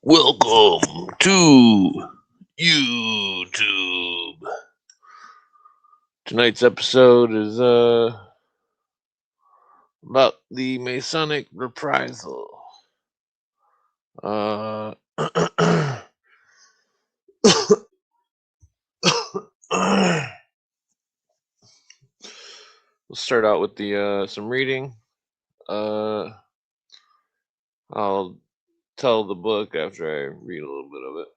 Welcome to YouTube. Tonight's episode is about the masonic reprisal. Uh we'll start out with the some reading. Uh I'll tell the book after I read a little bit of it.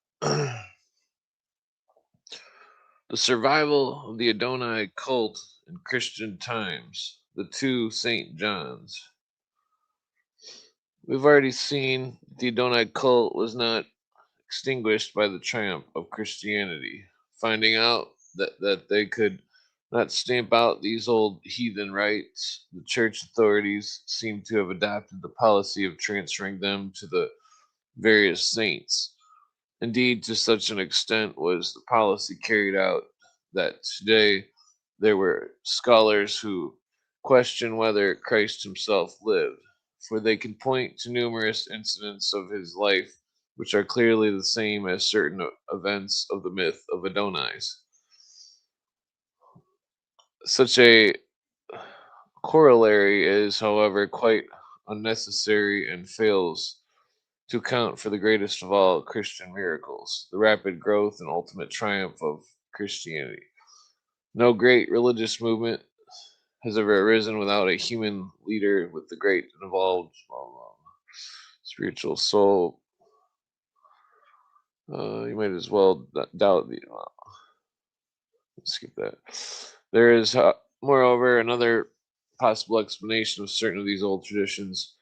The survival of the Adonai cult in Christian times. The two St. Johns. We've already seen the Adonai cult was not extinguished by the triumph of Christianity. Finding out that they could not stamp out these old heathen rites, the church authorities seem to have adopted the policy of transferring them to the various saints. Indeed, to such an extent was the policy carried out that today there were scholars who question whether Christ himself lived, for they can point to numerous incidents of his life which are clearly the same as certain events of the myth of Adonis. Such a corollary is, however, quite unnecessary and fails to account for the greatest of all Christian miracles, the rapid growth and ultimate triumph of Christianity. No great religious movement has ever arisen without a human leader with the great and evolved spiritual soul. You might as well doubt the. Skip that. There is, moreover, another possible explanation of certain of these old traditions.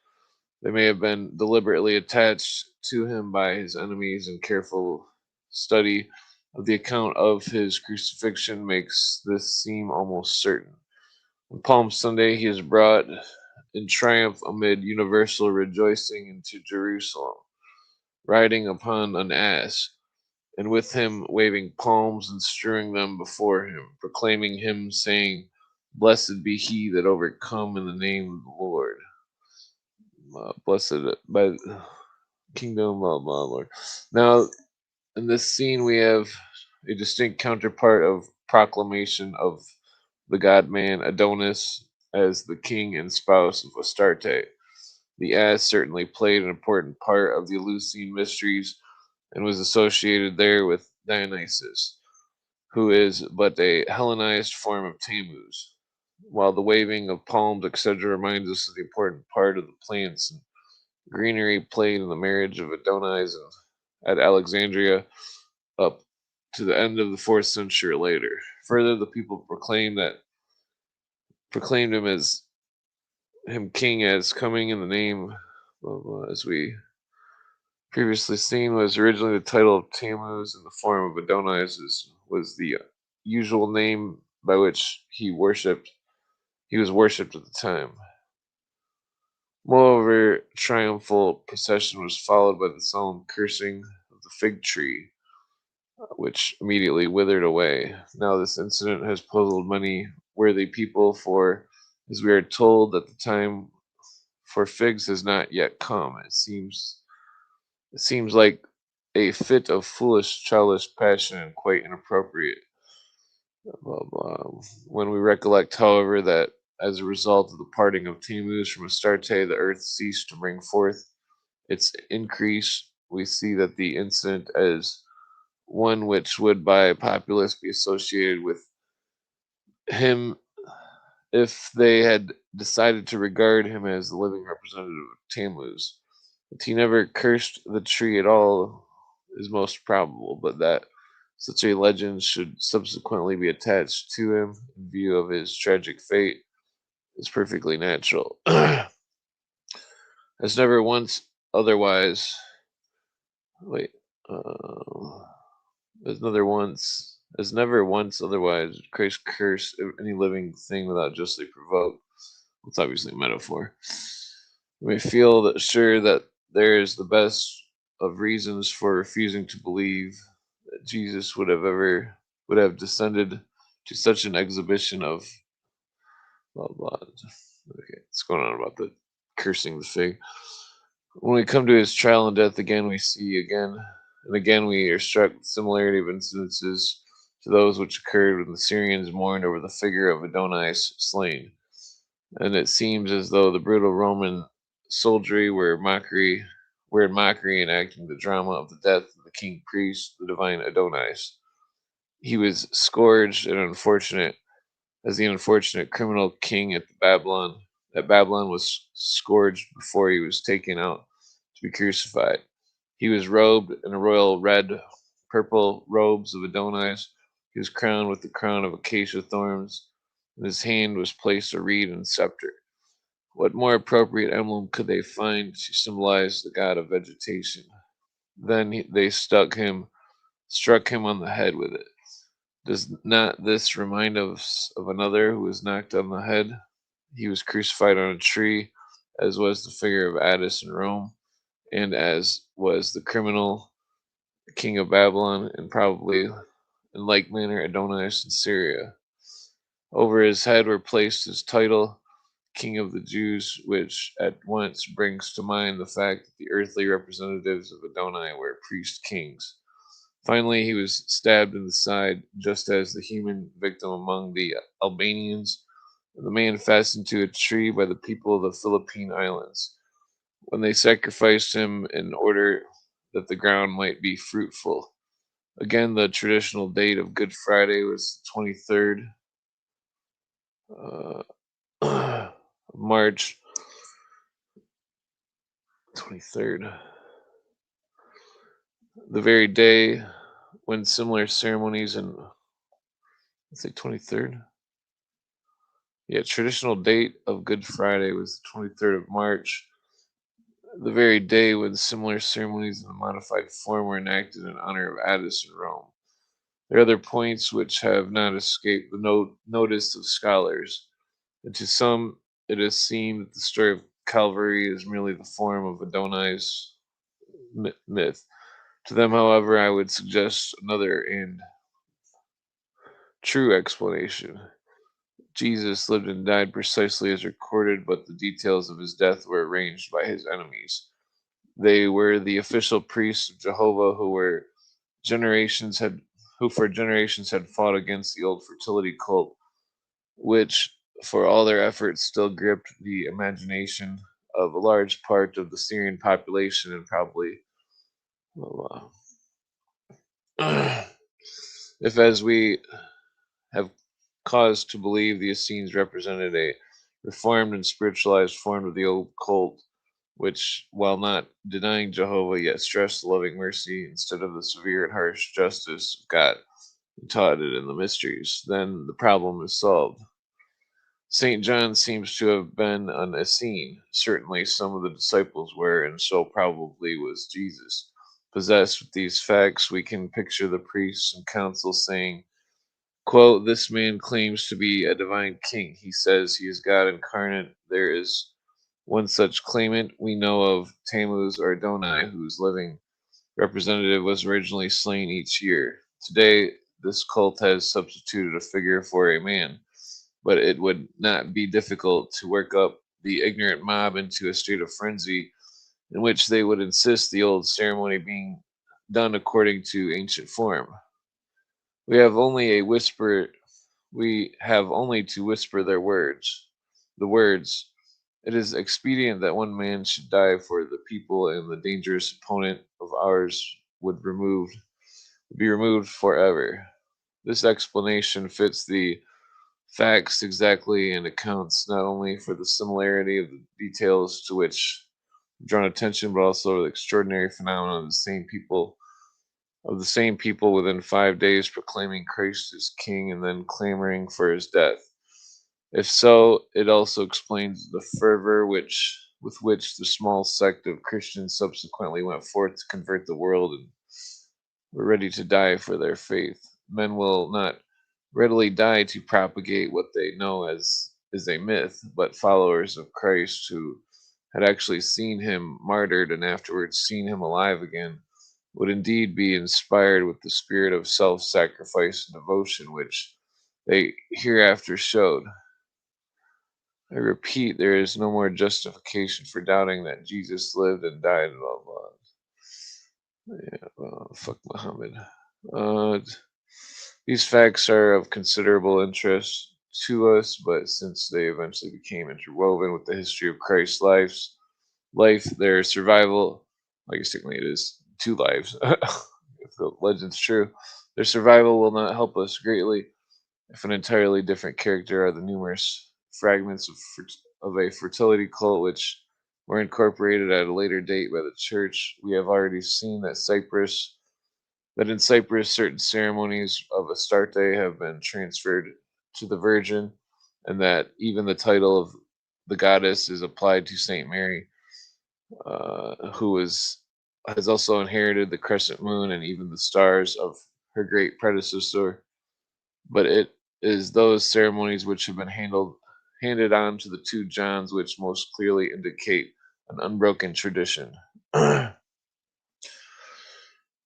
They may have been deliberately attached to him by his enemies, and careful study of the account of his crucifixion makes this seem almost certain. On Palm Sunday, he is brought in triumph amid universal rejoicing into Jerusalem, riding upon an ass, and with him waving palms and strewing them before him, proclaiming him, saying, "Blessed be he that overcome in the name of the Lord. Blessed by the kingdom of my Lord." Now, in this scene, we have a distinct counterpart of proclamation of the god man Adonis as the king and spouse of Astarte. The ass certainly played an important part of the Eleusine mysteries and was associated there with Dionysus, who is but a Hellenized form of Tammuz, while the waving of palms, etc., reminds us of the important part of the plants and greenery played in the marriage of Adonis at Alexandria up to the end of the fourth century later. Further, the people proclaimed him king as coming in the name of, as we previously seen, was originally the title of Tammuz in the form of Adonis was the usual name by which he was worshipped at the time. Moreover, triumphal procession was followed by the solemn cursing of the fig tree, which immediately withered away. Now, this incident has puzzled many worthy people, for, as we are told, that the time for figs has not yet come. It seems like a fit of foolish, childish passion and quite inappropriate. Blah, blah. When we recollect, however, that as a result of the parting of Tammuz from Astarte, the earth ceased to bring forth its increase, we see that the incident as one which would by populace be associated with him if they had decided to regard him as the living representative of Tammuz. That he never cursed the tree at all is most probable, but that such a legend should subsequently be attached to him in view of his tragic fate is perfectly natural. As never once otherwise, wait, uh, as never once otherwise, Christ cursed any living thing without justly provoked. It's obviously a metaphor. We may feel that sure that there is the best of reasons for refusing to believe that Jesus would have descended to such an exhibition of blah blah. Okay, what's going on about the cursing the fig? When we come to his trial and death again, we see again and again we are struck with similarity of incidences to those which occurred when the Syrians mourned over the figure of Adonais slain. And it seems as though the brutal Roman soldiery were in mockery enacting the drama of the death of the king priest, the divine Adonais. He was scourged and unfortunate as the unfortunate criminal king at Babylon was scourged before he was taken out to be crucified. He was robed in a royal red, purple robes of Adonais. He was crowned with the crown of acacia thorns. In his hand was placed a reed and scepter. What more appropriate emblem could they find to symbolize the god of vegetation? Then they struck him on the head with it. Does not this remind us of another who was knocked on the head? He was crucified on a tree, as was the figure of Attis in Rome, and as was the criminal king of Babylon, and probably in like manner Adonias in Syria. Over his head were placed his title, King of the Jews, which at once brings to mind the fact that the earthly representatives of Adonai were priest kings. Finally, he was stabbed in the side, just as the human victim among the Albanians, the man fastened to a tree by the people of the Philippine Islands, when they sacrificed him in order that the ground might be fruitful. Again, the traditional date of Good Friday was 23rd March 23rd, the very day when similar ceremonies and let's say 23rd. Yeah, traditional date of Good Friday was the 23rd of March, the very day when similar ceremonies in a modified form were enacted in honor of Attis in Rome. There are other points which have not escaped the notice of scholars, and to some it has seemed that the story of Calvary is merely the form of Adonai's myth. To them, however, I would suggest another and true explanation. Jesus lived and died precisely as recorded, but the details of his death were arranged by his enemies. They were the official priests of Jehovah generations had who for generations had fought against the old fertility cult, which for all their efforts still gripped the imagination of a large part of the Syrian population and probably well, if as we have cause to believe the Essenes represented a reformed and spiritualized form of the old cult, which, while not denying Jehovah, yet stressed the loving mercy instead of the severe and harsh justice of God, and taught it in the mysteries, then the problem is solved. St. John seems to have been an Essene. Certainly some of the disciples were, and so probably was Jesus. Possessed with these facts, we can picture the priests and council saying, quote, this man claims to be a divine king. He says he is God incarnate. There is one such claimant we know of, Tammuz or Adonai, whose living representative was originally slain each year. Today, this cult has substituted a figure for a man, but it would not be difficult to work up the ignorant mob into a state of frenzy in which they would insist the old ceremony being done according to ancient form. We have only a whisper we have only to whisper the words. It is expedient that one man should die for the people, and the dangerous opponent of ours would be removed forever. This explanation fits the facts exactly and accounts not only for the similarity of the details to which drawn attention, but also the extraordinary phenomenon of the same people within 5 days proclaiming Christ as king and then clamoring for his death. If so, it also explains the fervor with which the small sect of Christians subsequently went forth to convert the world and were ready to die for their faith. Men will not readily die to propagate what they know as is a myth, but followers of Christ who had actually seen him martyred and afterwards seen him alive again would indeed be inspired with the spirit of self sacrifice and devotion which they hereafter showed. I repeat, there is no more justification for doubting that Jesus lived and died, blah, blah. Yeah, well, fuck Muhammad. Uh, these facts are of considerable interest to us, but since they eventually became interwoven with the history of Christ's life, their survival, I guess technically it is two lives, if the legend's true, their survival will not help us greatly if an entirely different character are the numerous fragments of a fertility cult which were incorporated at a later date by the church. We have already seen that in Cyprus certain ceremonies of Astarte have been transferred to the Virgin, and that even the title of the goddess is applied to Saint Mary, who has also inherited the crescent moon and even the stars of her great predecessor. But it is those ceremonies which have been handed on to the two Johns which most clearly indicate an unbroken tradition.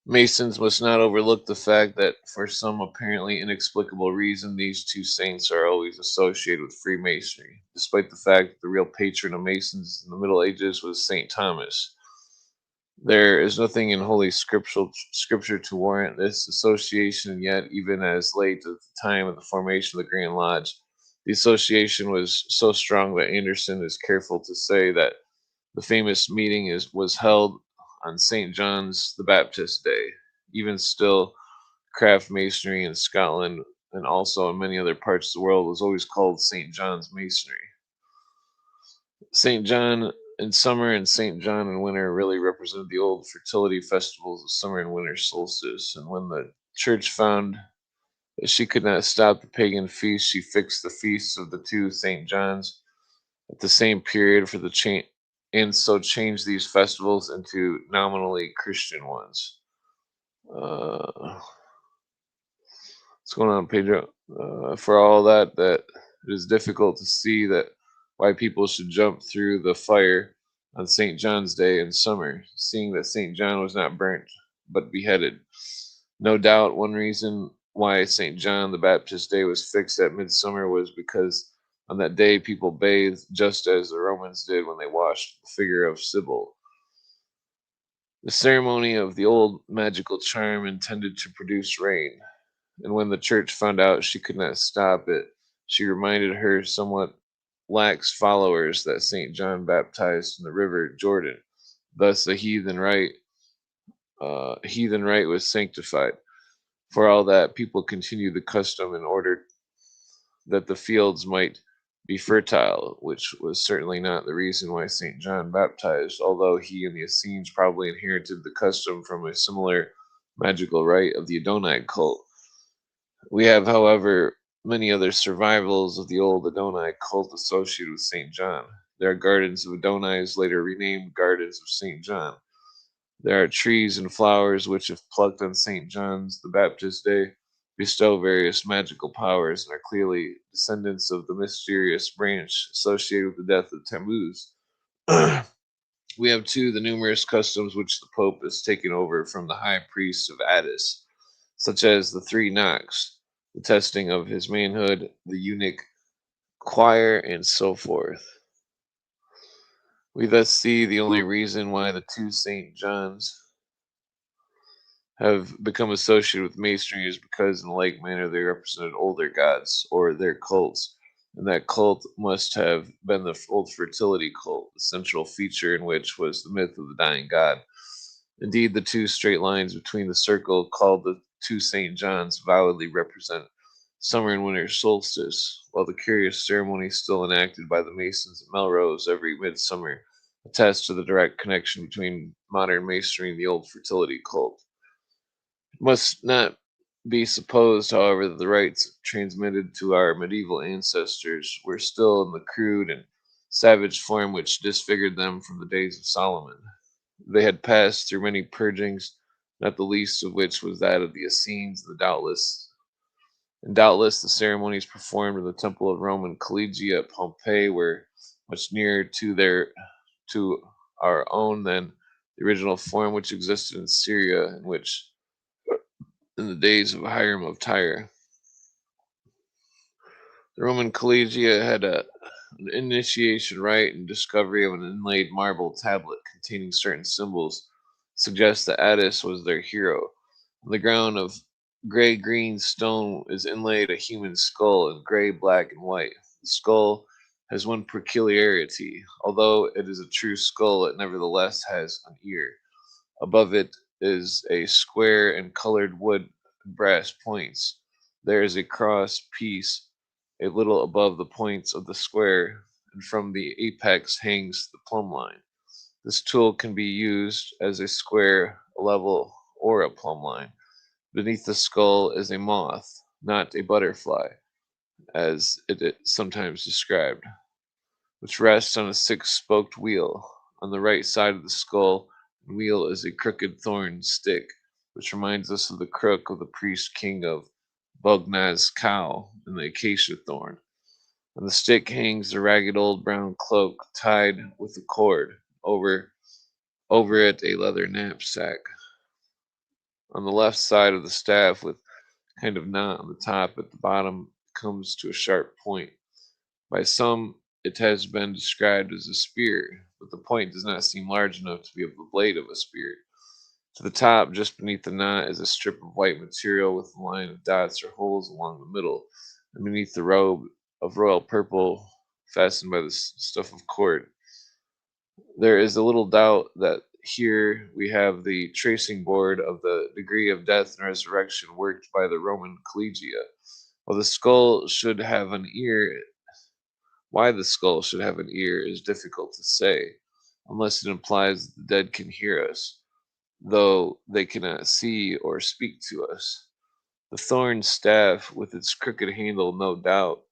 Masons must not overlook the fact that for some apparently inexplicable reason these two saints are always associated with Freemasonry, despite the fact that the real patron of Masons in the Middle Ages was St. Thomas. There is nothing in Holy Scripture to warrant this association, and yet, even as late as the time of the formation of the Grand Lodge, the association was so strong that Anderson is careful to say that the famous meeting was held on St. John's the Baptist Day. Even still, craft masonry in Scotland and also in many other parts of the world was always called St. John's Masonry. St. John in summer and St. John in winter really represented the old fertility festivals of summer and winter solstice. And when the church found that she could not stop the pagan feast, she fixed the feasts of the two St. Johns at the same period for the change, and so changed these festivals into nominally Christian ones. What's going on, Pedro? For all that it is difficult to see that why people should jump through the fire on St. John's Day in summer, seeing that St. John was not burnt but beheaded. No doubt, one reason why St. John the Baptist Day was fixed at midsummer was because on that day people bathed just as the Romans did when they washed the figure of Sybil. The ceremony of the old magical charm intended to produce rain, and when the church found out she could not stop it, she reminded her somewhat lax followers that St. John baptized in the river Jordan. Thus, the heathen rite was sanctified. For all that, people continued the custom in order that the fields might be fertile, which was certainly not the reason why St. John baptized, although he and the Essenes probably inherited the custom from a similar magical rite of the Adonai cult. We have, however, many other survivals of the old Adonai cult associated with St. John. There are gardens of Adonais, later renamed Gardens of St. John. There are trees and flowers which, if plucked on St. John's the Baptist Day, bestow various magical powers and are clearly descendants of the mysterious branch associated with the death of Tammuz. We have, too, the numerous customs which the Pope has taken over from the high priests of Attis, such as the three knocks, the testing of his manhood, the eunuch choir, and so forth. We thus see the only reason why the two St. Johns have become associated with masonry is because, in like manner, they represented older gods or their cults, and that cult must have been the old fertility cult, the central feature in which was the myth of the dying god. Indeed, the two straight lines between the circle called the two St. Johns validly represent summer and winter solstice, while the curious ceremony still enacted by the Masons at Melrose every midsummer attests to the direct connection between modern masonry and the old fertility cult. It must not be supposed, however, that the rites transmitted to our medieval ancestors were still in the crude and savage form which disfigured them from the days of Solomon. They had passed through many purgings, not the least of which was that of the Essenes, doubtless the ceremonies performed in the temple of Roman Collegia at Pompeii were much nearer to our own than the original form which existed in Syria, in the days of Hiram of Tyre. The Roman Collegia had An initiation rite and discovery of an inlaid marble tablet containing certain symbols suggests that Attis was their hero. On the ground of gray green stone is inlaid a human skull in gray, black, and white. The skull has one peculiarity. Although it is a true skull, it nevertheless has an ear. Above it is a square and colored wood and brass points. There is a cross piece a little above the points of the square, and from the apex hangs the plumb line. This tool can be used as a square, a level, or a plumb line. Beneath the skull is a moth, not a butterfly, as it is sometimes described, which rests on a six-spoked wheel. On the right side of the skull and wheel is a crooked thorn stick, which reminds us of the crook of the priest king of Bognaz Cow and the acacia thorn. On the stick hangs a ragged old brown cloak tied with a cord. Over it a leather knapsack. On the left side of the staff, with a kind of knot on the top at the bottom, comes to a sharp point. By some, it has been described as a spear, but the point does not seem large enough to be of the blade of a spear. To the top, just beneath the knot, is a strip of white material with a line of dots or holes along the middle, and beneath the robe of royal purple fastened by the stuff of court. There is a little doubt that here we have the tracing board of the degree of death and resurrection worked by the Roman collegia. While the skull should have an ear, why the skull should have an ear is difficult to say, unless it implies that the dead can hear us, though they cannot see or speak to us. The thorn staff, with its crooked handle, no doubt,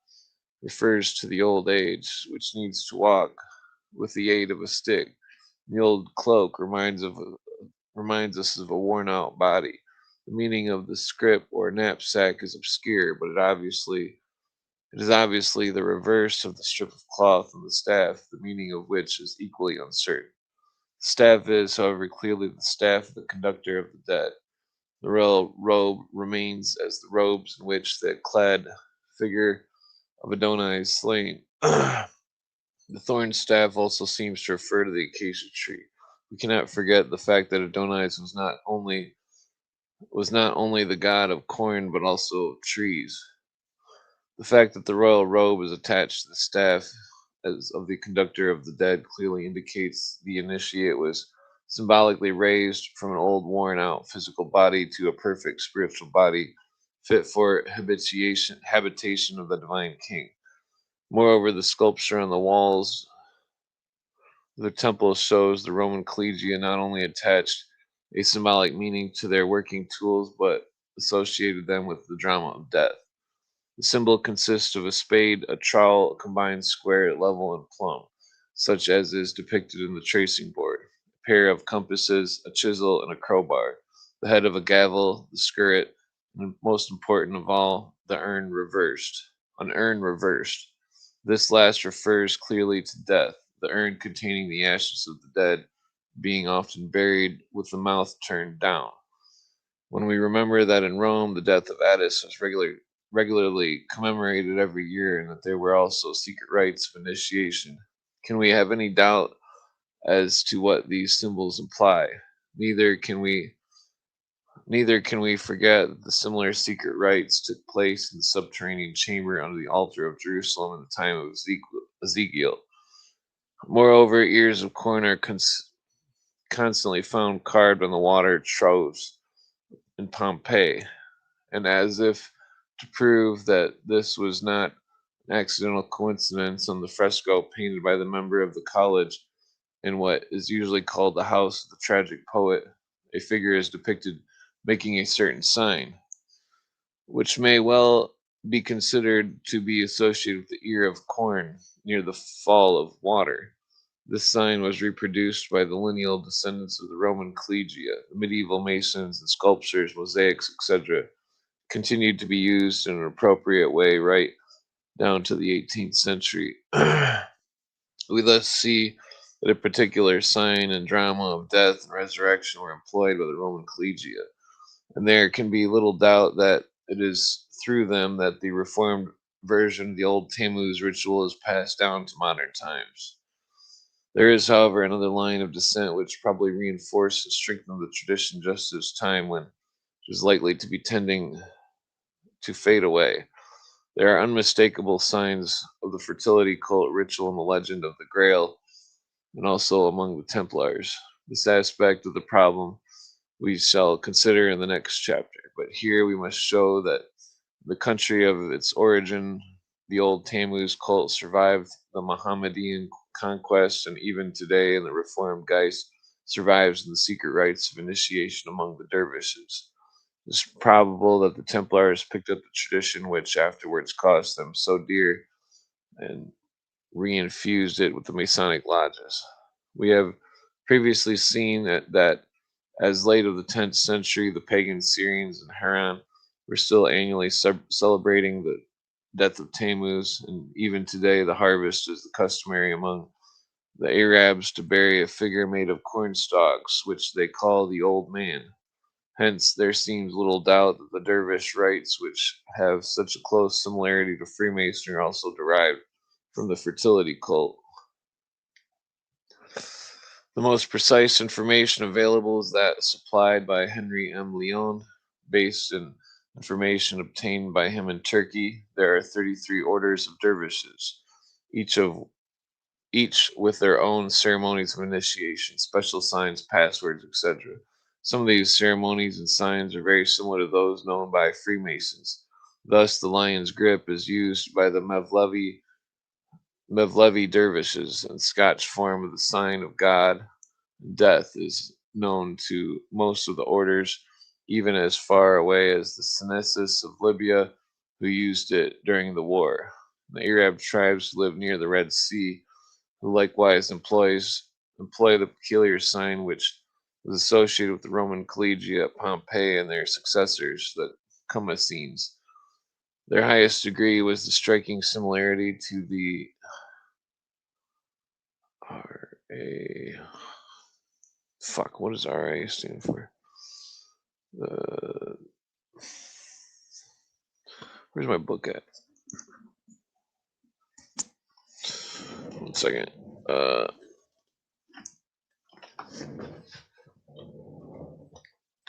refers to the old age, which needs to walk with the aid of a stick. The old cloak reminds us of a worn out body. The meaning of the scrip or knapsack is obscure, but it is obviously the reverse of the strip of cloth on the staff, the meaning of which is equally uncertain. The staff is, however, clearly the staff of the conductor of the dead. The royal robe remains as the robes in which the clad figure of Adonai is slain. The thorn staff also seems to refer to the acacia tree. We cannot forget the fact that Adonais was not only the god of corn but also of trees. The fact that the royal robe is attached to the staff as of the conductor of the dead clearly indicates the initiate was symbolically raised from an old worn out physical body to a perfect spiritual body fit for habitation of the divine king. Moreover, the sculpture on the walls of the temple shows the Roman collegia not only attached a symbolic meaning to their working tools but associated them with the drama of death. The symbol consists of a spade, a trowel, a combined square, level, and plumb, such as is depicted in the tracing board, a pair of compasses, a chisel, and a crowbar, the head of a gavel, the skirt, and most important of all, the urn reversed. An urn reversed. This last refers clearly to death, the urn containing the ashes of the dead being often buried with the mouth turned down. When we remember that in Rome the death of Attis was regularly commemorated every year and that there were also secret rites of initiation, can we have any doubt as to what these symbols imply? Neither can we Neither can we forget that the similar secret rites took place in the subterranean chamber under the altar of Jerusalem in the time of Ezekiel. Moreover, ears of corn are constantly found carved on the water troughs in Pompeii, and as if to prove that this was not an accidental coincidence, on the fresco painted by the member of the college in what is usually called the house of the tragic poet, a figure is depicted making a certain sign, which may well be considered to be associated with the ear of corn near the fall of water. This sign was reproduced by the lineal descendants of the Roman collegia. The medieval masons and sculptures, mosaics, etc., continued to be used in an appropriate way right down to the 18th century. We thus see that a particular sign and drama of death and resurrection were employed by the Roman collegia, and there can be little doubt that it is through them that the Reformed version of the old Tammuz ritual is passed down to modern times. There is, however, another line of descent which probably reinforced and strengthened the tradition just as time when it was likely to be tending to fade away. There are unmistakable signs of the fertility cult ritual in the legend of the Grail, and also among the Templars. This aspect of the problem we shall consider in the next chapter, but here we must show that the country of its origin, the old Tammuz cult, survived the Mohammedan conquest, and even today in the Reformed Geist survives in the secret rites of initiation among the dervishes. It is probable that the Templars picked up the tradition which afterwards cost them so dear and reinfused it with the Masonic lodges. We have previously seen that as late of the 10th century, the pagan Syrians in Haran were still annually celebrating the death of Tammuz, and even today the harvest is the customary among the Arabs to bury a figure made of corn stalks, which they call the Old Man. Hence, there seems little doubt that the dervish rites, which have such a close similarity to Freemasonry, are also derived from the fertility cult. The most precise information available is that supplied by Henry M. Lyon, based in information obtained by him in Turkey. There are 33 orders of dervishes, each of each with their own ceremonies of initiation, special signs, passwords, etc. Some of these ceremonies and signs are very similar to those known by Freemasons. Thus, the lion's grip is used by the Mevlevi dervishes, and Scotch form of the sign of God. Death is known to most of the orders, even as far away as the Senesis of Libya, who used it during the war. The Arab tribes who live near the Red Sea, who likewise employ the peculiar sign which was associated with the Roman collegia at Pompeii and their successors, the Comesines. Their highest degree was the striking similarity to the RA. Fuck, what does RA stand for? Uh, where's my book at? One second.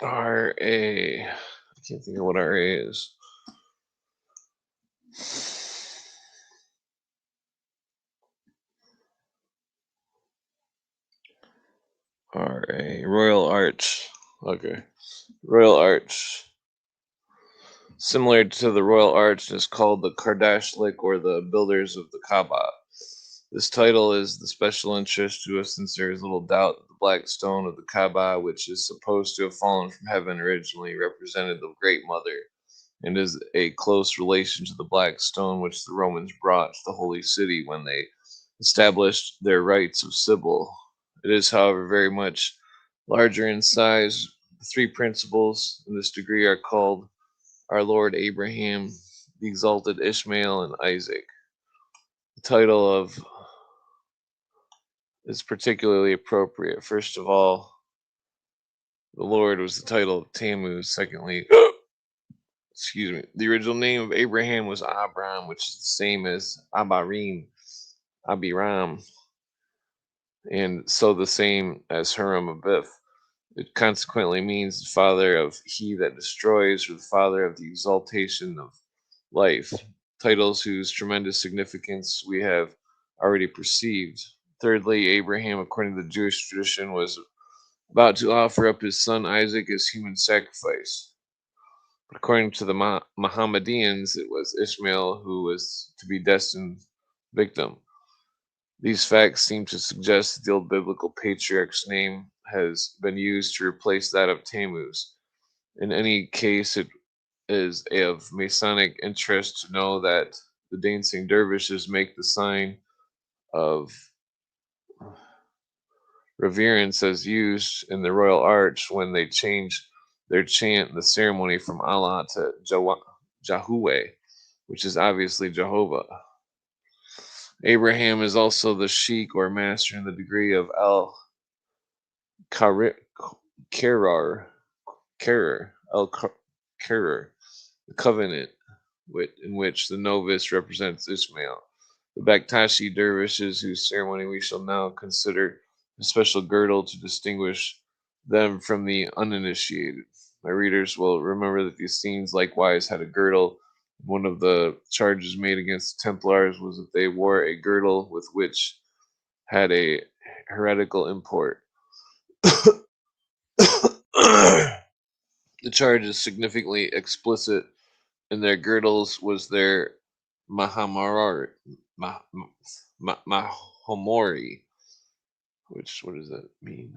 RA. I can't think of what RA is. RA. Royal Arch. Okay. Royal Arch. Similar to the Royal Arch, is called the Kardashlik, or the Builders of the Kaaba. This title is the special interest to us since there is little doubt that the black stone of the Kaaba, which is supposed to have fallen from heaven originally, represented the Great Mother, and is a close relation to the black stone which the Romans brought to the Holy City when they established their rites of Sibyl. It is, however, very much larger in size. The three principles in this degree are called our Lord Abraham, the exalted Ishmael, and Isaac. The title of is particularly appropriate. First of all, the Lord was the title of Tammuz. Secondly, excuse me, the original name of Abraham was Abram, which is the same as Abiram, and so the same as Huram Abith. It consequently means the father of he that destroys, or the father of the exaltation of life. Titles whose tremendous significance we have already perceived. Thirdly, Abraham, according to the Jewish tradition, was about to offer up his son Isaac as human sacrifice. But according to the Mohammedans, it was Ishmael who was to be destined victim. These facts seem to suggest that the old biblical patriarch's name has been used to replace that of Tammuz. In any case, it is of Masonic interest to know that the dancing dervishes make the sign of reverence as used in the Royal Arch when they change their chant in the ceremony from Allah to Jahweh, which is obviously Jehovah. Abraham is also the sheikh or master in the degree of Al Karar, El Karar, the covenant. in which the novice represents Ismail. The Baktashi dervishes, whose ceremony we shall now consider, a special girdle to distinguish them from the uninitiated. My readers will remember that the Essenes likewise had a girdle. One of the charges made against the Templars was that they wore a girdle with which had a heretical import. The charge is significantly explicit. In their girdles was their mahamori, mahomori, which what does that mean?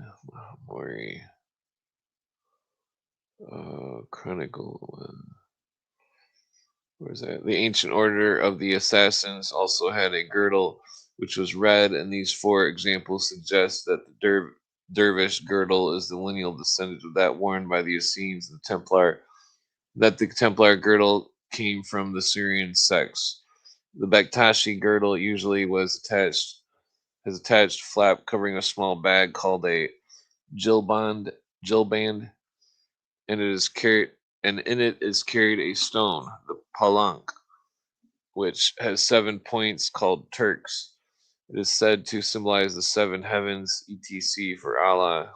Mahomori, chronicle. Where is that? The ancient order of the assassins also had a girdle which was red, and these four examples suggest that the dervish girdle is the lineal descendant of that worn by the Essenes and the Templar. That the Templar girdle came from the Syrian sects. The Bektashi girdle usually has attached flap covering a small bag called a jilband, and it is carried and in it is carried a stone, the palank, which has 7 points called Turks. It is said to symbolize the seven heavens, etc. For Allah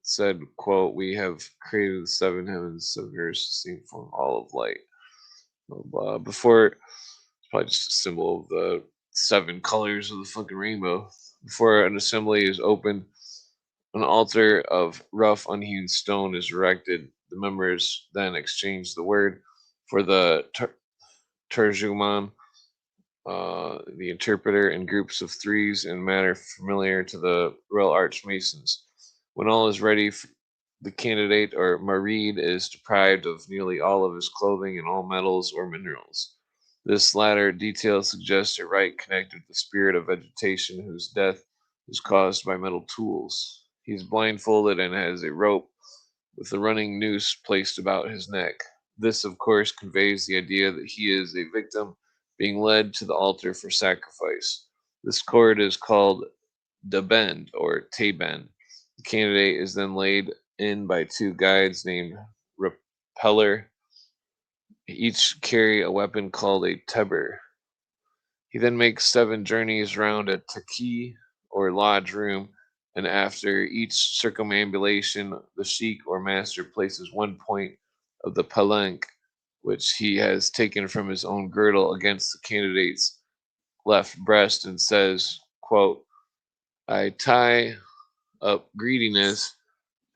said, quote, "We have created the seven heavens, seven earths, distinct from all of light." Blah, blah. Before, it's probably just a symbol of the seven colors of the fucking rainbow. Before an assembly is opened, an altar of rough, unhewn stone is erected. The members then exchange the word for the terjuman, the interpreter, in groups of threes in a manner familiar to the Royal Archmasons. When all is ready, the candidate or marid is deprived of nearly all of his clothing and all metals or minerals. This latter detail suggests a rite connected with the spirit of vegetation whose death is caused by metal tools. He is blindfolded and has a rope with a running noose placed about his neck. This, of course, conveys the idea that he is a victim being led to the altar for sacrifice. This cord is called dabend or tabend. The candidate is then laid in by two guides named repeller. Each carry a weapon called a teber. He then makes 7 journeys round a taki or lodge room, and after each circumambulation, the sheik or master places 1 point of the palank, which he has taken from his own girdle, against the candidate's left breast and says, quote, "I tie up greediness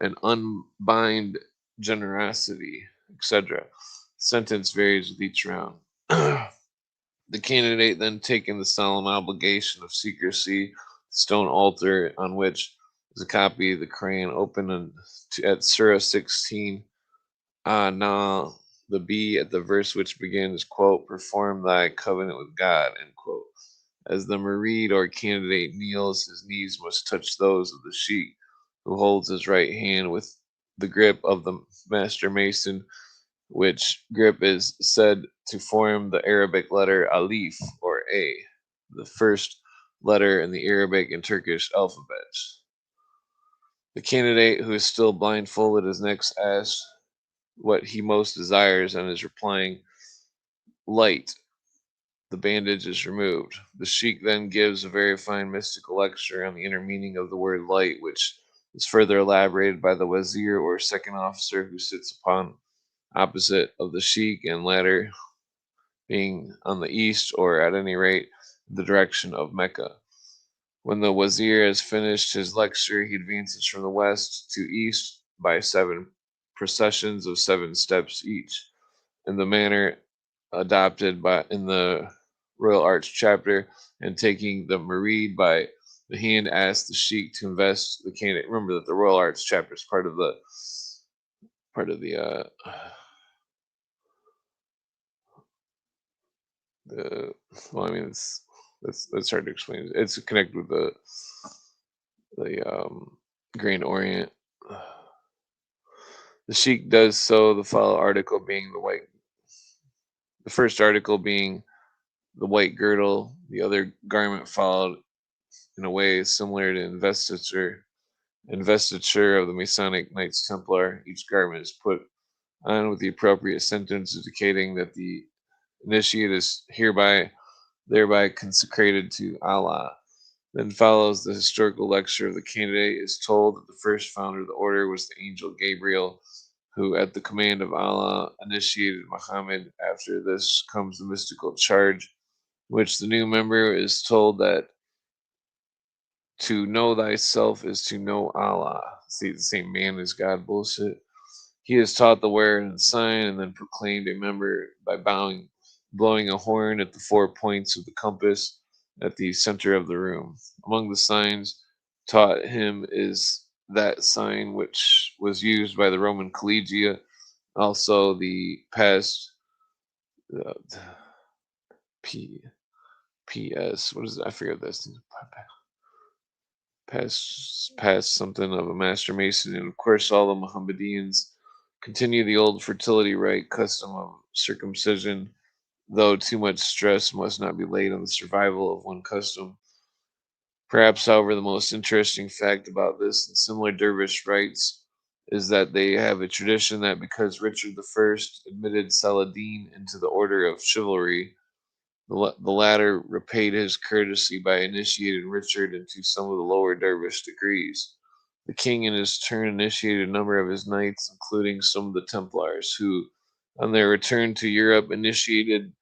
and unbind generosity," etc. Sentence varies with each round. The candidate then taken the solemn obligation of secrecy, the stone altar on which is a copy of the Quran open at Surah 16, na the B at the verse which begins, quote, "Perform thy covenant with God," end quote. As the murid or candidate kneels, his knees must touch those of the sheikh, who holds his right hand with the grip of the master mason, which grip is said to form the Arabic letter alif or A, the first letter in the Arabic and Turkish alphabets. The candidate, who is still blindfolded, is next asked what he most desires and is replying, "Light." The bandage is removed. The sheikh then gives a very fine mystical lecture on the inner meaning of the word light, which is further elaborated by the wazir or second officer who sits upon opposite of the sheikh, and latter being on the east, or at any rate the direction of Mecca. When the wazir has finished his lecture, he advances from the west to east by 7 processions of 7 steps each, in the manner adopted in the Royal Arch chapter, and taking the murid by the hand, asks the sheikh to invest the candidate. Remember that the Royal Arch chapter is part of the well, I mean, that's hard to explain. It's connected with the Grand Orient. The sheikh does so. The first article being the white girdle. The other garment followed in a way similar to investiture of the Masonic Knights Templar. Each garment is put on with the appropriate sentence indicating that the Initiate is thereby consecrated to Allah. Then follows the historical lecture of the candidate is told that the first founder of the order was the angel Gabriel, who, at the command of Allah, initiated Muhammad. After this comes the mystical charge, which the new member is told that to know thyself is to know Allah. See, the same man as God bullshit. He is taught the where and sign, and then proclaimed a member by blowing a horn at the 4 points of the compass at the center of the room. Among the signs taught him is that sign which was used by the Roman collegia, also the past uh, P PS. What is it? I forget this. Past something of a master mason, and of course all the Mohammedans continue the old fertility rite custom of circumcision, though too much stress must not be laid on the survival of one custom. Perhaps, however, the most interesting fact about this and similar dervish rites is that they have a tradition that because Richard I admitted Saladin into the order of chivalry, the latter repaid his courtesy by initiating Richard into some of the lower dervish degrees. The king, in his turn, initiated a number of his knights, including some of the Templars, who, on their return to Europe, initiated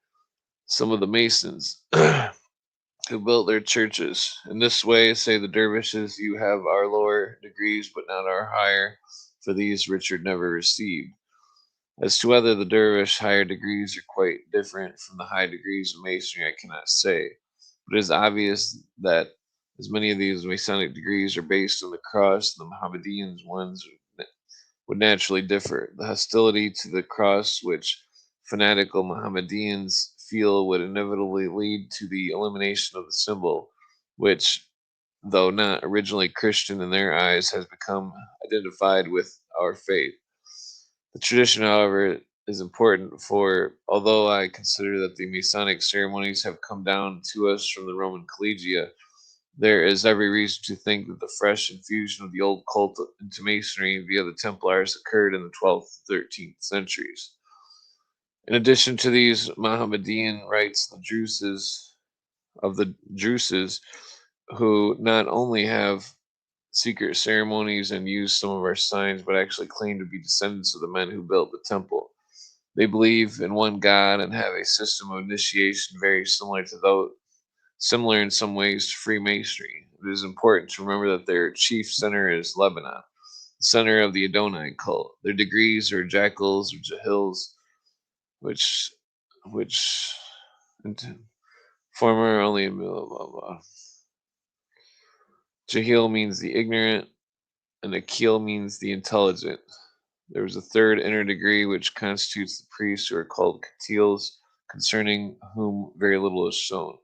some of the Masons who built their churches. In this way, say the dervishes, you have our lower degrees, but not our higher, for these Richard never received. As to whether the dervish higher degrees are quite different from the high degrees of masonry, I cannot say, but it is obvious that as many of these Masonic degrees are based on the cross, the Mohammedan ones would naturally differ. The hostility to the cross, which fanatical Mohammedans feel, would inevitably lead to the elimination of the symbol, which, though not originally Christian in their eyes, has become identified with our faith. The tradition, however, is important, for although I consider that the Masonic ceremonies have come down to us from the Roman collegia, there is every reason to think that the fresh infusion of the old cult into Masonry via the Templars occurred in the 12th and 13th centuries. In addition to these Mohammedan rites, the Druses, who not only have secret ceremonies and use some of our signs, but actually claim to be descendants of the men who built the temple. They believe in one God and have a system of initiation very similar in some ways to Freemasonry. It is important to remember that their chief center is Lebanon, the center of the Adonai cult. Their degrees are jackals or jahils, which which former only blah blah blah. Jahil means the ignorant, and Akil means the intelligent. There is a third inner degree which constitutes the priests, who are called Katils, concerning whom very little is shown.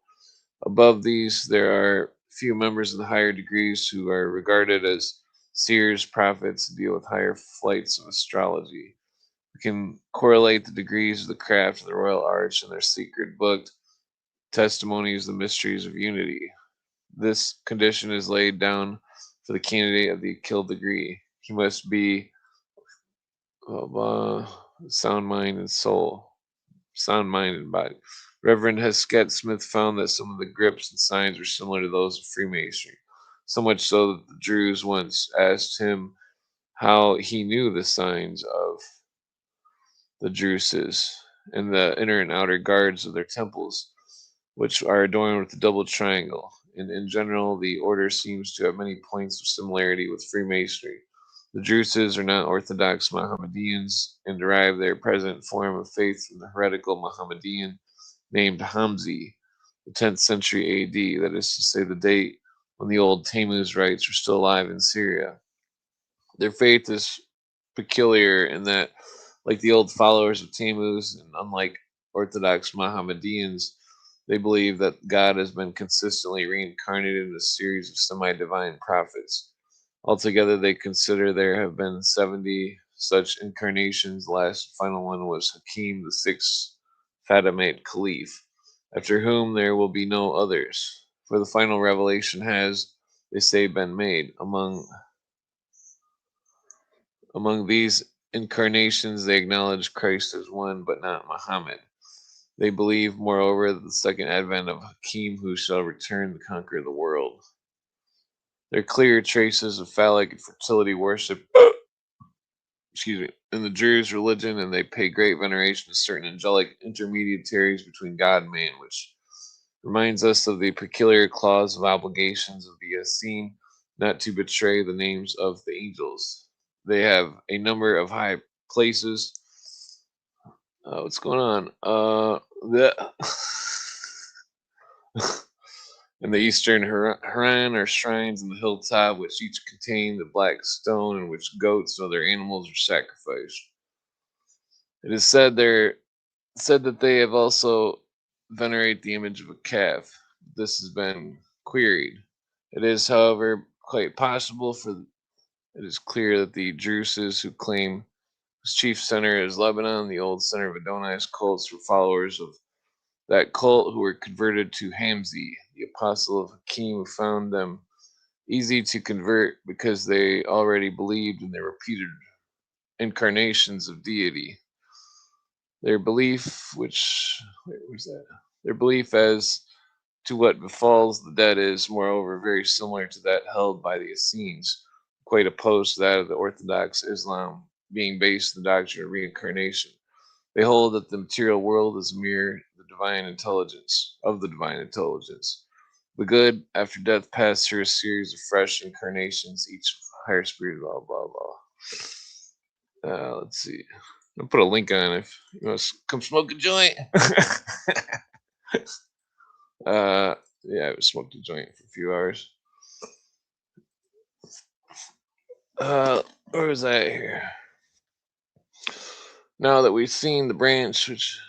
Above these, there are few members of the higher degrees who are regarded as seers, prophets, and deal with higher flights of astrology. We can correlate the degrees of the craft of the Royal Arch and their secret book, Testimonies of the Mysteries of Unity. This condition is laid down for the candidate of the Akil degree. He must be sound mind and soul, sound mind and body. Reverend Heskett Smith found that some of the grips and signs were similar to those of Freemasonry, so much so that the Druze once asked him how he knew the signs of the Druses and the inner and outer guards of their temples, which are adorned with a double triangle. And in general, the order seems to have many points of similarity with Freemasonry. The Druses are not Orthodox Mohammedans and derive their present form of faith from the heretical Mohammedan named Hamzi, the 10th century AD, that is to say, the date when the old Tammuz rites were still alive in Syria. Their faith is peculiar in that, like the old followers of Tammuz, and unlike Orthodox Mohammedans, they believe that God has been consistently reincarnated in a series of semi divine prophets. Altogether, they consider there have been 70 such incarnations. The last final one was Hakim, the sixth Fatimite Caliph, after whom there will be no others. For the final revelation has, they say, been made. Among these incarnations, they acknowledge Christ as one, but not Muhammad. They believe, moreover, that the second advent of Hakim, who shall return to conquer the world. There are clear traces of phallic and fertility worship, excuse me, in the Druze religion, and they pay great veneration to certain angelic intermediaries between God and man, which reminds us of the peculiar clause of obligations of the Essene not to betray the names of the angels. They have a number of high places. What's going on? The in the eastern Haran are shrines in the hilltop, which each contain the black stone in which goats and other animals are sacrificed. It is said that they have also venerate the image of a calf. This has been queried. It is, however, quite possible for it is clear that the Druses who claim whose chief center is Lebanon, the old center of Adonai's cults, were followers of that cult who were converted to Hamzi, the apostle of Hakim, who found them easy to convert because they already believed in their repeated incarnations of deity. Their belief, where's that? Their belief as to what befalls the dead is, moreover, very similar to that held by the Essenes, quite opposed to that of the Orthodox Islam, being based on the doctrine of reincarnation. They hold that the material world is mere the divine intelligence. The good, after death, pass through a series of fresh incarnations, each with a higher spirit, blah, blah, blah. Let's see. I'll put a link on if you want to come smoke a joint. uh, yeah, I smoked a joint for a few hours. Where was that here? Now that we've seen the branch, which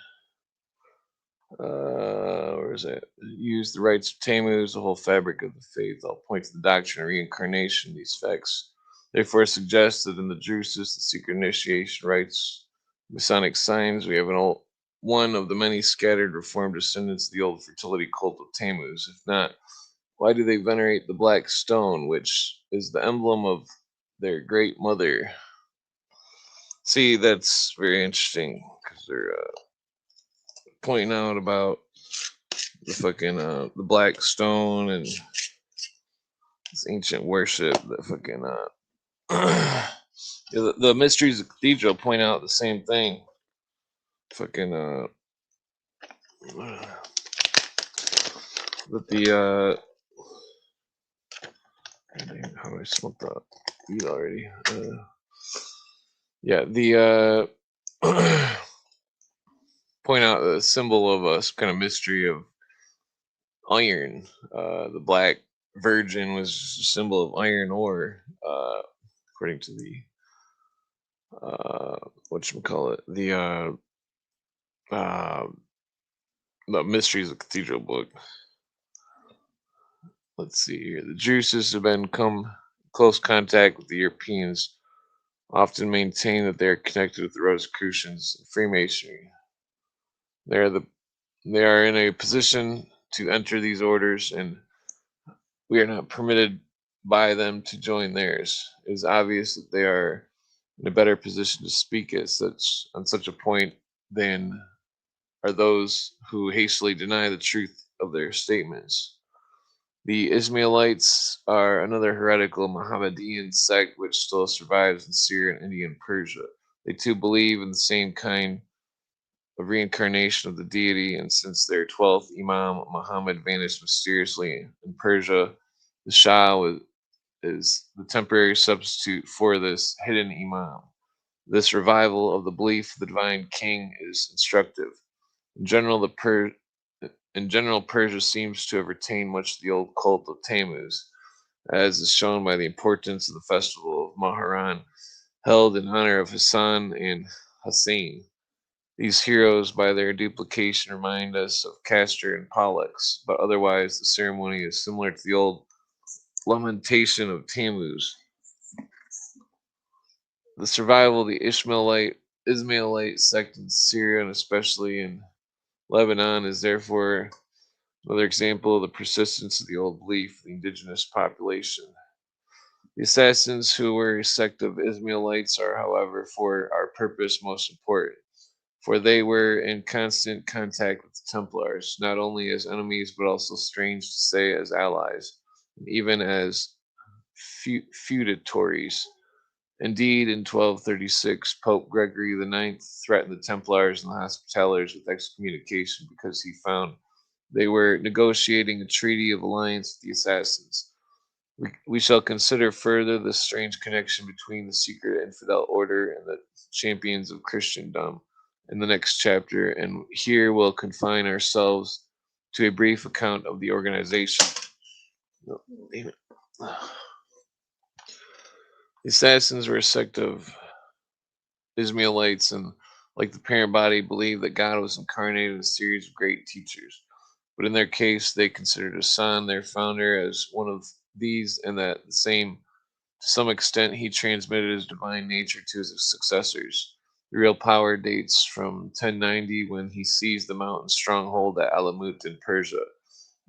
where is it? Use the rites of Tammuz, the whole fabric of the faith. I'll point to the doctrine of reincarnation. These facts therefore suggest that in the Drusus, the secret initiation rites, masonic signs, we have one of the many scattered reformed descendants of the old fertility cult of Tammuz. If not, why do they venerate the black stone, which is the emblem of their great mother? See, that's very interesting because they're pointing out about the fucking the black stone and this ancient worship. The fucking the mysteries of the cathedral point out the same thing. Fucking that the how do I smoke that weed already? Yeah, the point out the symbol of a kind of mystery of iron. The black virgin was just a symbol of iron ore, according to the whatchamacallit, uh, the Mysteries of Cathedral book. Let's see here. The Druses have been come close contact with the Europeans, often maintain that they are connected with the Rosicrucians and Freemasonry. They are the they are in a position to enter these orders, and we are not permitted by them to join theirs. It is obvious that they are in a better position to speak as such on such a point than are those who hastily deny the truth of their statements. The Ismailites are another heretical Mohammedan sect which still survives in Syria and India and Persia. They too believe in the same kind of reincarnation of the deity, and since their 12th Imam Muhammad vanished mysteriously in Persia, the is the temporary substitute for this hidden Imam. This revival of the belief of the divine king is instructive. In general, Persia seems to have retained much of the old cult of Tammuz, as is shown by the importance of the festival of Maharan, held in honor of Hassan and Hussein. These heroes, by their duplication, remind us of Castor and Pollux, but otherwise the ceremony is similar to the old lamentation of Tammuz. The survival of the Ismailite sect in Syria and especially in Lebanon is therefore another example of the persistence of the old belief of the indigenous population. The assassins who were a sect of Ismailites are, however, for our purpose most important. for they were in constant contact with the Templars, not only as enemies but also, strange to say, as allies, and even as feudatories. Indeed, in 1236, Pope Gregory IX threatened the Templars and the Hospitallers with excommunication because he found they were negotiating a treaty of alliance with the assassins. We shall consider further the strange connection between the secret infidel order and the champions of Christendom in the next chapter, and here we'll confine ourselves to a brief account of the organization. No, damn it. The assassins were a sect of Ismailites and, like the parent body, believed that God was incarnated in a series of great teachers. But in their case, they considered Hassan, their founder, as one of these, and that the same, to some extent, he transmitted his divine nature to his successors. The real power dates from 1090 when he seized the mountain stronghold at Alamut in Persia,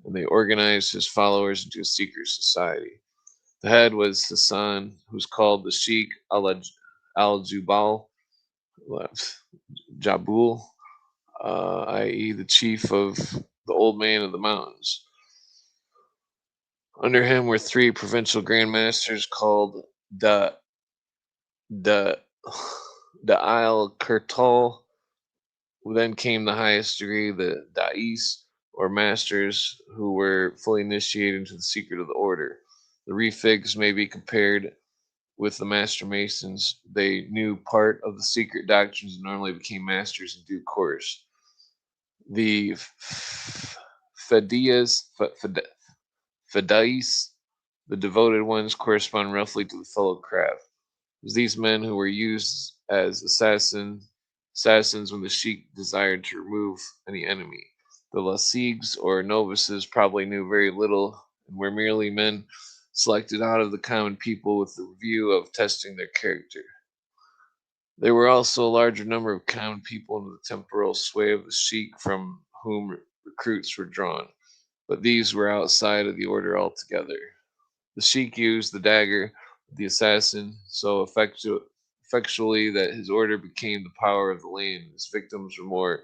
and they organized his followers into a secret society. The head was Hassan, who's called the Sheikh al-Jubal, Jabul, i.e., the chief of the old man of the mountains. Under him were three provincial grand masters called the the the Al Kurtal. Then came the highest degree, the Da'is, or masters, who were fully initiated into the secret of the order. The refigs may be compared with the master masons. They knew part of the secret doctrines and normally became masters in due course. The Fediyas, Fedais, the devoted ones, correspond roughly to the fellow craft. It was these men who were used as assassins when the sheik desired to remove any enemy. The lasigs, or novices, probably knew very little and were merely men selected out of the common people with the view of testing their character. There were also a larger number of common people under the temporal sway of the sheik from whom recruits were drawn, but these were outside of the order altogether. The sheik used the dagger of the assassin so effectually that his order became the power of the land. His victims were more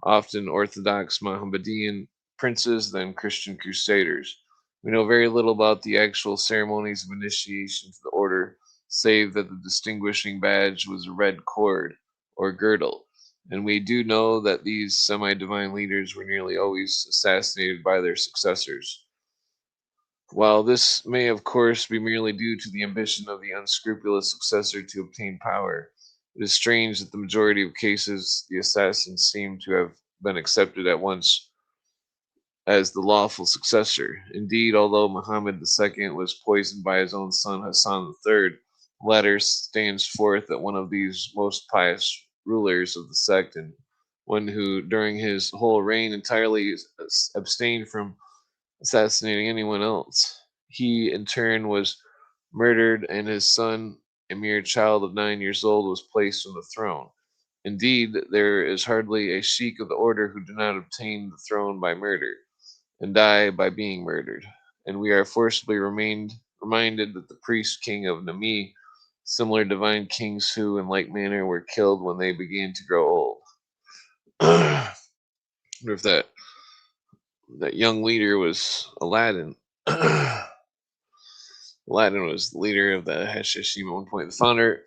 often Orthodox Mohammedan princes than Christian crusaders. We know very little about the actual ceremonies of initiation to the order, save that the distinguishing badge was a red cord or girdle, and we do know that these semi divine leaders were nearly always assassinated by their successors. While this may, of course, be merely due to the ambition of the unscrupulous successor to obtain power, it is strange that the majority of cases the assassins seem to have been accepted at once as the lawful successor. Indeed, although Muhammad II was poisoned by his own son Hassan III, the latter stands forth as one of these most pious rulers of the sect, and one who, during his whole reign, entirely abstained from assassinating anyone else. He, in turn, was murdered, and his son, a mere child of 9 years old, was placed on the throne. Indeed, there is hardly a sheik of the order who did not obtain the throne by murder, and die by being murdered. And we are forcibly reminded that the priest king of Nami, similar divine kings who, in like manner, were killed when they began to grow old. I wonder if that young leader was Aladdin. Aladdin was the leader of the Hashishim at one point. The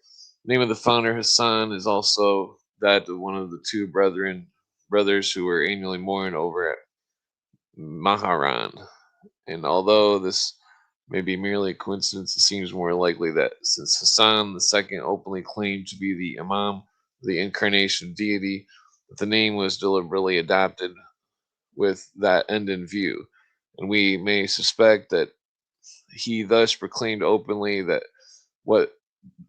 name of the founder, Hassan, is also that of one of the two brothers who were annually mourned over at Maharan. And although this may be merely a coincidence, it seems more likely that since Hassan II openly claimed to be the Imam of the incarnation of deity, that the name was deliberately adopted with that end in view. And we may suspect that he thus proclaimed openly that what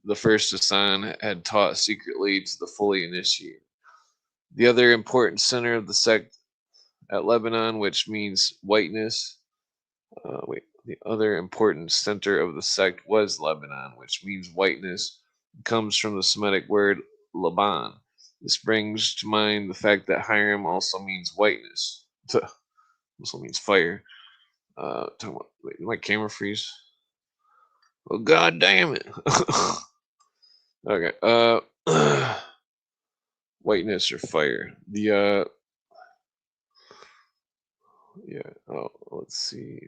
the first Hassan had taught secretly to the fully initiated. The other important center of the sect at Lebanon, which means whiteness, the other important center of the sect was Lebanon, which means whiteness. It comes from the Semitic word Laban. This brings to mind the fact that Hiram also means whiteness. Also means fire. Wait, did my camera freeze? Oh, god damn it. Okay. whiteness or fire. Yeah. Oh, let's see.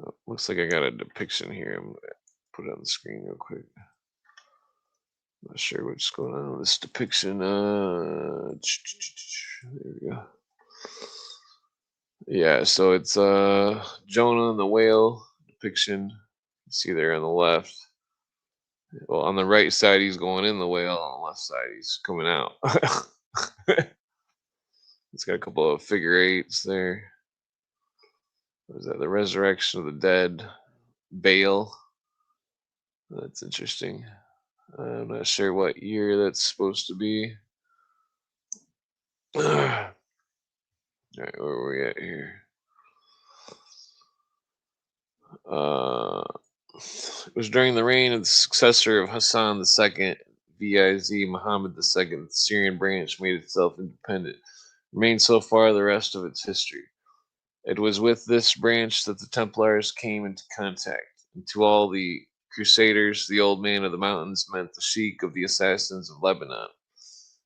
Oh, looks like I got a depiction here. I'm gonna put it on the screen real quick. Not sure what's going on with this depiction. There we go. Yeah, so it's Jonah and the whale depiction. You see there on the left. Well, on the right side he's going in the whale. On the left side he's coming out. It's got a couple of figure eights there. What is that? The resurrection of the dead. Bale. That's interesting. I'm not sure what year that's supposed to be. All right, where are we at here? It was during the reign of the successor of Hassan II, Viz. Muhammad II, the Syrian branch made itself independent, remained so far the rest of its history. It was with this branch that the Templars came into contact, and to all the Crusaders, the old man of the mountains meant the Sheik of the assassins of Lebanon.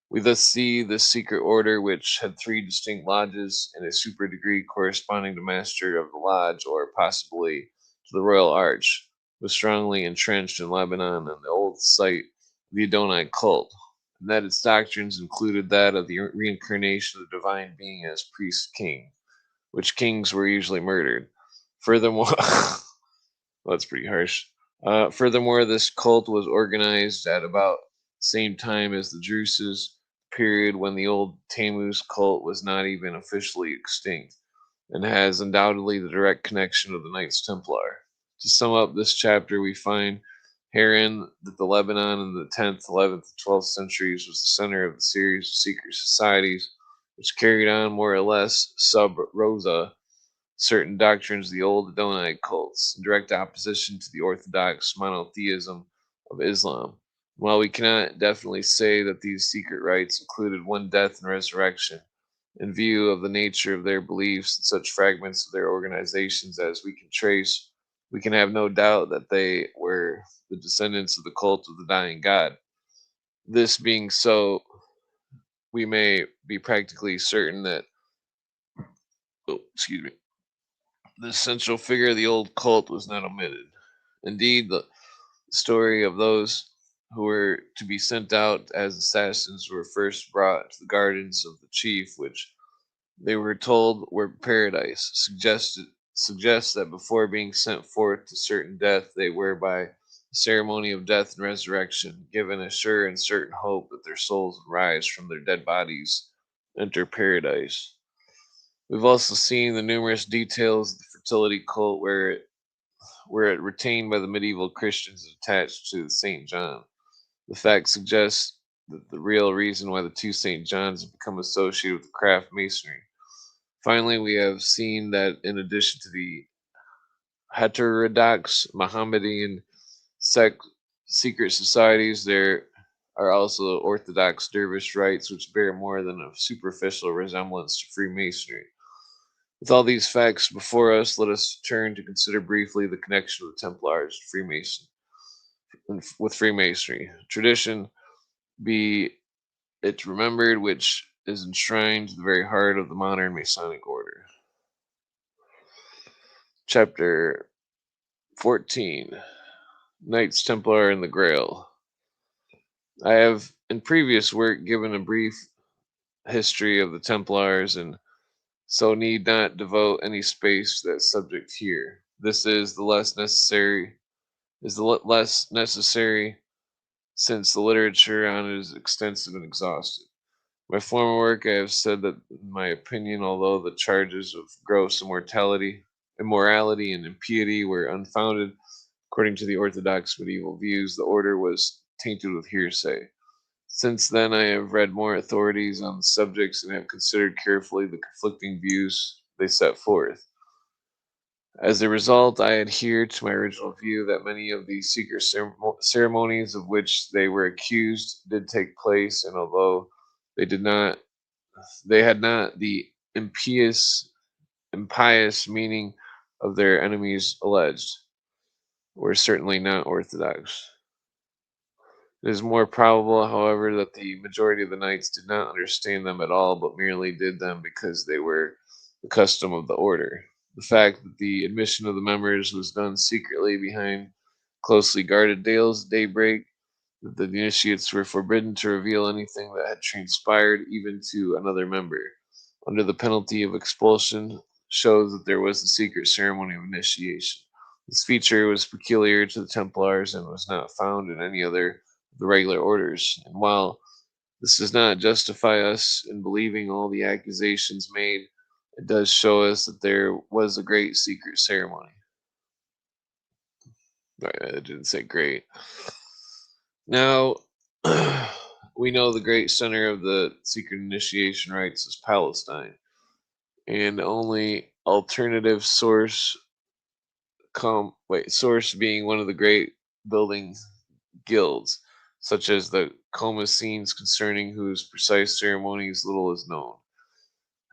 We thus see this secret order, which had three distinct lodges and a super degree corresponding to Master of the Lodge, or possibly to the Royal Arch, was strongly entrenched in Lebanon and the old site, the Adonai cult, and that its doctrines included that of the reincarnation of the divine being as priest king, which kings were usually murdered. Furthermore, well, that's pretty harsh. Furthermore, this cult was organized at about the same time as the Druses, period when the old Tammuz cult was not even officially extinct, and has undoubtedly the direct connection of the Knights Templar. To sum up this chapter, we find herein that the Lebanon in the 10th, 11th, and 12th centuries was the center of a series of secret societies which carried on more or less sub rosa certain doctrines of the old Adonai cults, in direct opposition to the orthodox monotheism of Islam. While we cannot definitely say that these secret rites included one death and resurrection, in view of the nature of their beliefs and such fragments of their organizations as we can trace, we can have no doubt that they were the descendants of the cult of the dying God. This being so, we may be practically certain that, oh, excuse me, the central figure of the old cult was not omitted. Indeed, the story of those who were to be sent out as assassins were first brought to the gardens of the chief, which they were told were paradise, suggests that before being sent forth to certain death, they were by the ceremony of death and resurrection given a sure and certain hope that their souls would rise from their dead bodies, enter paradise. We've also seen the numerous details of the fertility cult where it retained by the medieval Christians is attached to St. John. The fact suggests that the real reason why the two St. Johns have become associated with the craft masonry. Finally, we have seen that in addition to the heterodox Mohammedan sect secret societies, there are also Orthodox dervish rites which bear more than a superficial resemblance to Freemasonry. With all these facts before us, let us turn to consider briefly the connection of the Templars with Freemasonry. Tradition, be it remembered, which is enshrined to the very heart of the modern Masonic order. Chapter 14, Knights Templar and the Grail. I have in previous work given a brief history of the Templars and so need not devote any space to that subject here. This is the less necessary since the literature on it is extensive and exhaustive. In my former work, I have said that, in my opinion, although the charges of gross immorality, and impiety were unfounded, according to the orthodox medieval views, the order was tainted with hearsay. Since then, I have read more authorities on the subjects and have considered carefully the conflicting views they set forth. As a result, I adhere to my original view that many of the secret ceremonies of which they were accused did take place, and although they did not, they had not the impious meaning of their enemies alleged, were certainly not orthodox. It is more probable, however, that the majority of the knights did not understand them at all, but merely did them because they were the custom of the order. The fact that the admission of the members was done secretly behind closely guarded dales at daybreak, that the initiates were forbidden to reveal anything that had transpired even to another member, under the penalty of expulsion, shows that there was a secret ceremony of initiation. This feature was peculiar to the Templars and was not found in any other of the regular orders. And while this does not justify us in believing all the accusations made, it does show us that there was a great secret ceremony. It didn't say great. Now, we know the great center of the secret initiation rites is Palestine, and the only alternative source being one of the great building guilds, such as the Comesines, concerning whose precise ceremonies little is known.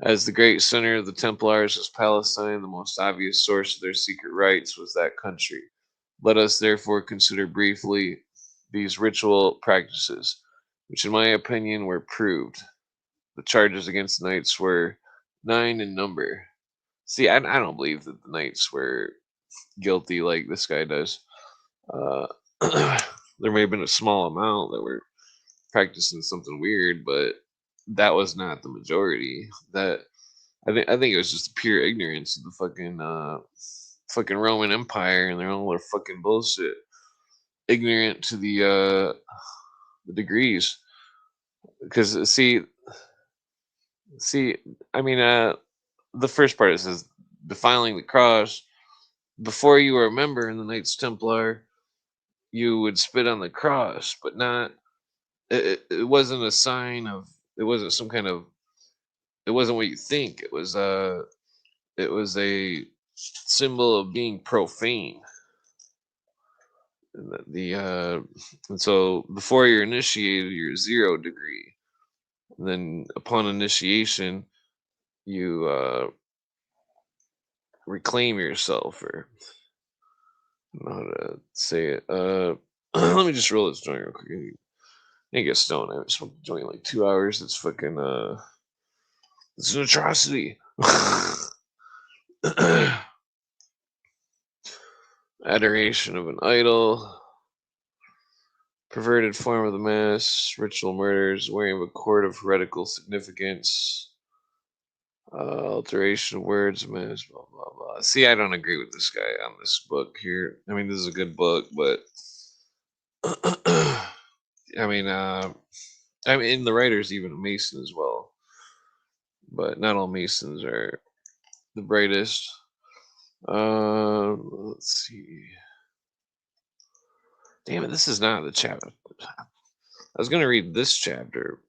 As the great center of the Templars was Palestine, the most obvious source of their secret rites was that country. Let us therefore consider briefly these ritual practices, which, in my opinion, were proved. The charges against the knights were 9 in number. See, I don't believe that the knights were guilty like this guy does. Uh, there may have been a small amount that were practicing something weird, but that was not the majority. That I think it was just pure ignorance of the fucking Roman Empire and their own little fucking bullshit. Ignorant to the degrees, because see, I mean, the first part, it says defiling the cross. Before you were a member in the Knights Templar, you would spit on the cross, but not. It wasn't a sign of. It wasn't some kind of. It wasn't what you think. It was. It was a symbol of being profane. And and so before you're initiated, you're 0 degree. And then upon initiation, you reclaim yourself, or I don't know how to say it. Let me just roll this joint real quick. I ain't get stoned. I haven't smoked a joint in like 2 hours. It's fucking it's an atrocity. Adoration of an idol, perverted form of the mass, ritual murders, wearing of a cord of heretical significance, alteration of words, mass, blah blah blah. See, I don't agree with this guy on this book here. I mean, this is a good book, but I mean, in the writer's even a Mason as well, but not all Masons are the brightest. Let's see. Damn it, this is not the chapter. I was gonna read this chapter,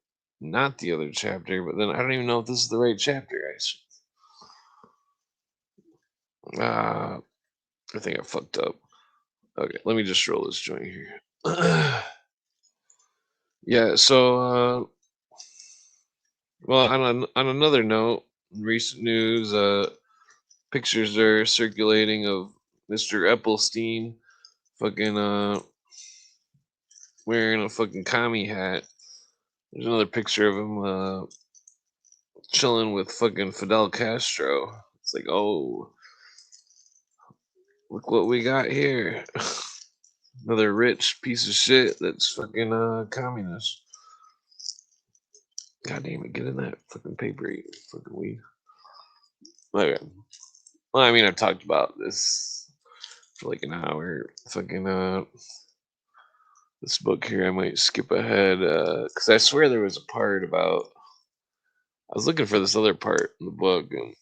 not the other chapter, but then I don't even know if this is the right chapter, guys. I think I fucked up. Okay, let me just roll this joint here. Yeah, so well, on another note, in recent news, pictures are circulating of Mr. Epplestein fucking wearing a fucking commie hat. There's another picture of him chilling with fucking Fidel Castro. It's like, oh, look what we got here. Another rich piece of shit that's fucking communist. God damn it, get in that fucking paper, you fucking weed. Okay. Well, I mean, I've talked about this for like an hour. Fucking this book here, I might skip ahead because I swear there was a part about. I was looking for this other part in the book, and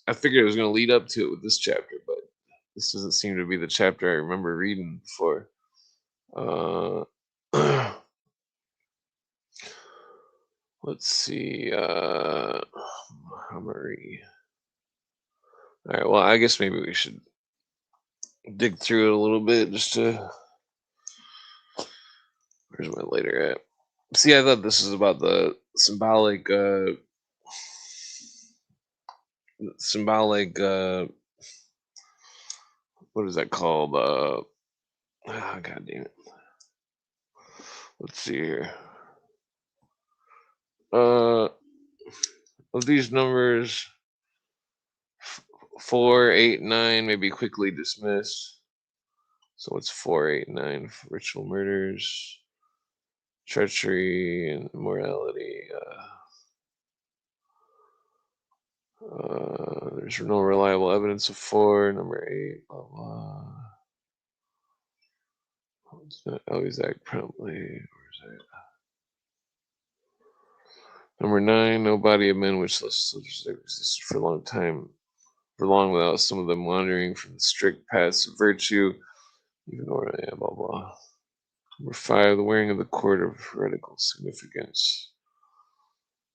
I figured it was going to lead up to it with this chapter, but this doesn't seem to be the chapter I remember reading before. Uh, let's see. Montgomery. All right. Well, I guess maybe we should dig through it a little bit just to. Where's my later at? See, I thought this was about the symbolic. What is that called? God damn it. Let's see here. Uh, of these numbers, 4, 8, 9 may be quickly dismissed. So it's 4, 8, 9 ritual murders, treachery, and immorality. There's no reliable evidence of 4. Number 8, blah blah. It's not always act promptly. Where's that? Number 9, no body of men which legislators have existed for a long time, for long without some of them wandering from the strict paths of virtue, even or yeah, blah blah. Number 5, the wearing of the cord of heretical significance.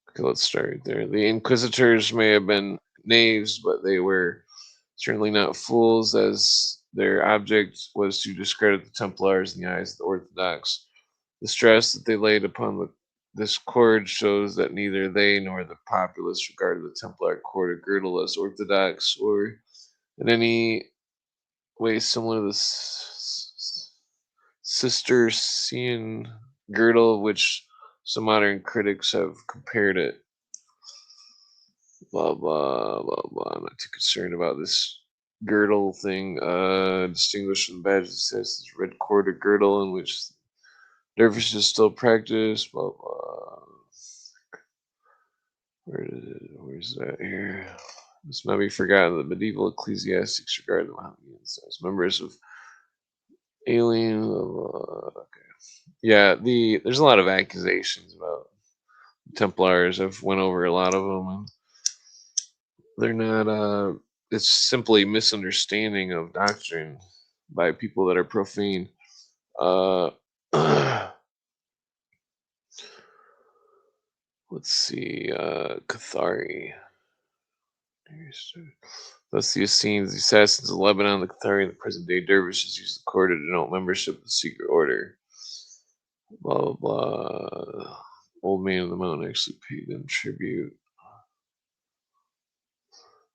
Okay, let's start right there. The inquisitors may have been knaves, but they were certainly not fools, as their object was to discredit the Templars in the eyes of the Orthodox. The stress that they laid upon this cord shows that neither they nor the populace regarded the Templar cord or girdle as orthodox or in any way similar to the Cistercian girdle, which some modern critics have compared it. Blah blah blah blah. I'm not too concerned about this girdle thing. Distinguished from the badge, it says this red cord or girdle in which dervishes still practice. Blah blah. Where's that here? This might be forgotten. The medieval ecclesiastics regard the Mohammedans as members of alien. Okay. Yeah, there's a lot of accusations about Templars. I've went over a lot of them, and they're not. It's simply misunderstanding of doctrine by people that are profane. Uh, let's see. Cathari. Thus, the Essenes, the assassins of Lebanon, the Cathari, and the present day dervishes use the cord to denote membership of the secret order. Blah, blah, blah. Old man of the mountain actually paid them tribute.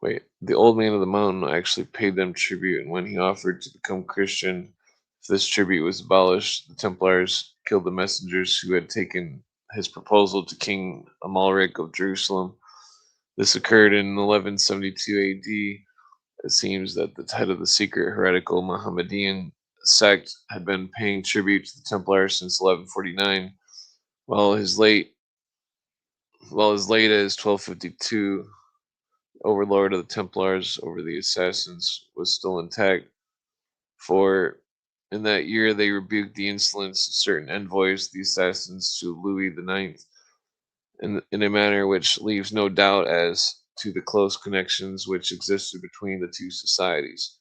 Wait, the old man of the mountain actually paid them tribute, and when he offered to become Christian, if this tribute was abolished, the Templars killed the messengers who had taken his proposal to King Amalric of Jerusalem. This occurred in 1172 AD. It seems that the head of the secret heretical Mohammedan sect had been paying tribute to the Templars since 1149, while as late as 1252, overlord of the Templars over the assassins was still intact. For in that year they rebuked the insolence of certain envoys of the assassins to Louis IX in a manner which leaves no doubt as to the close connections which existed between the two societies.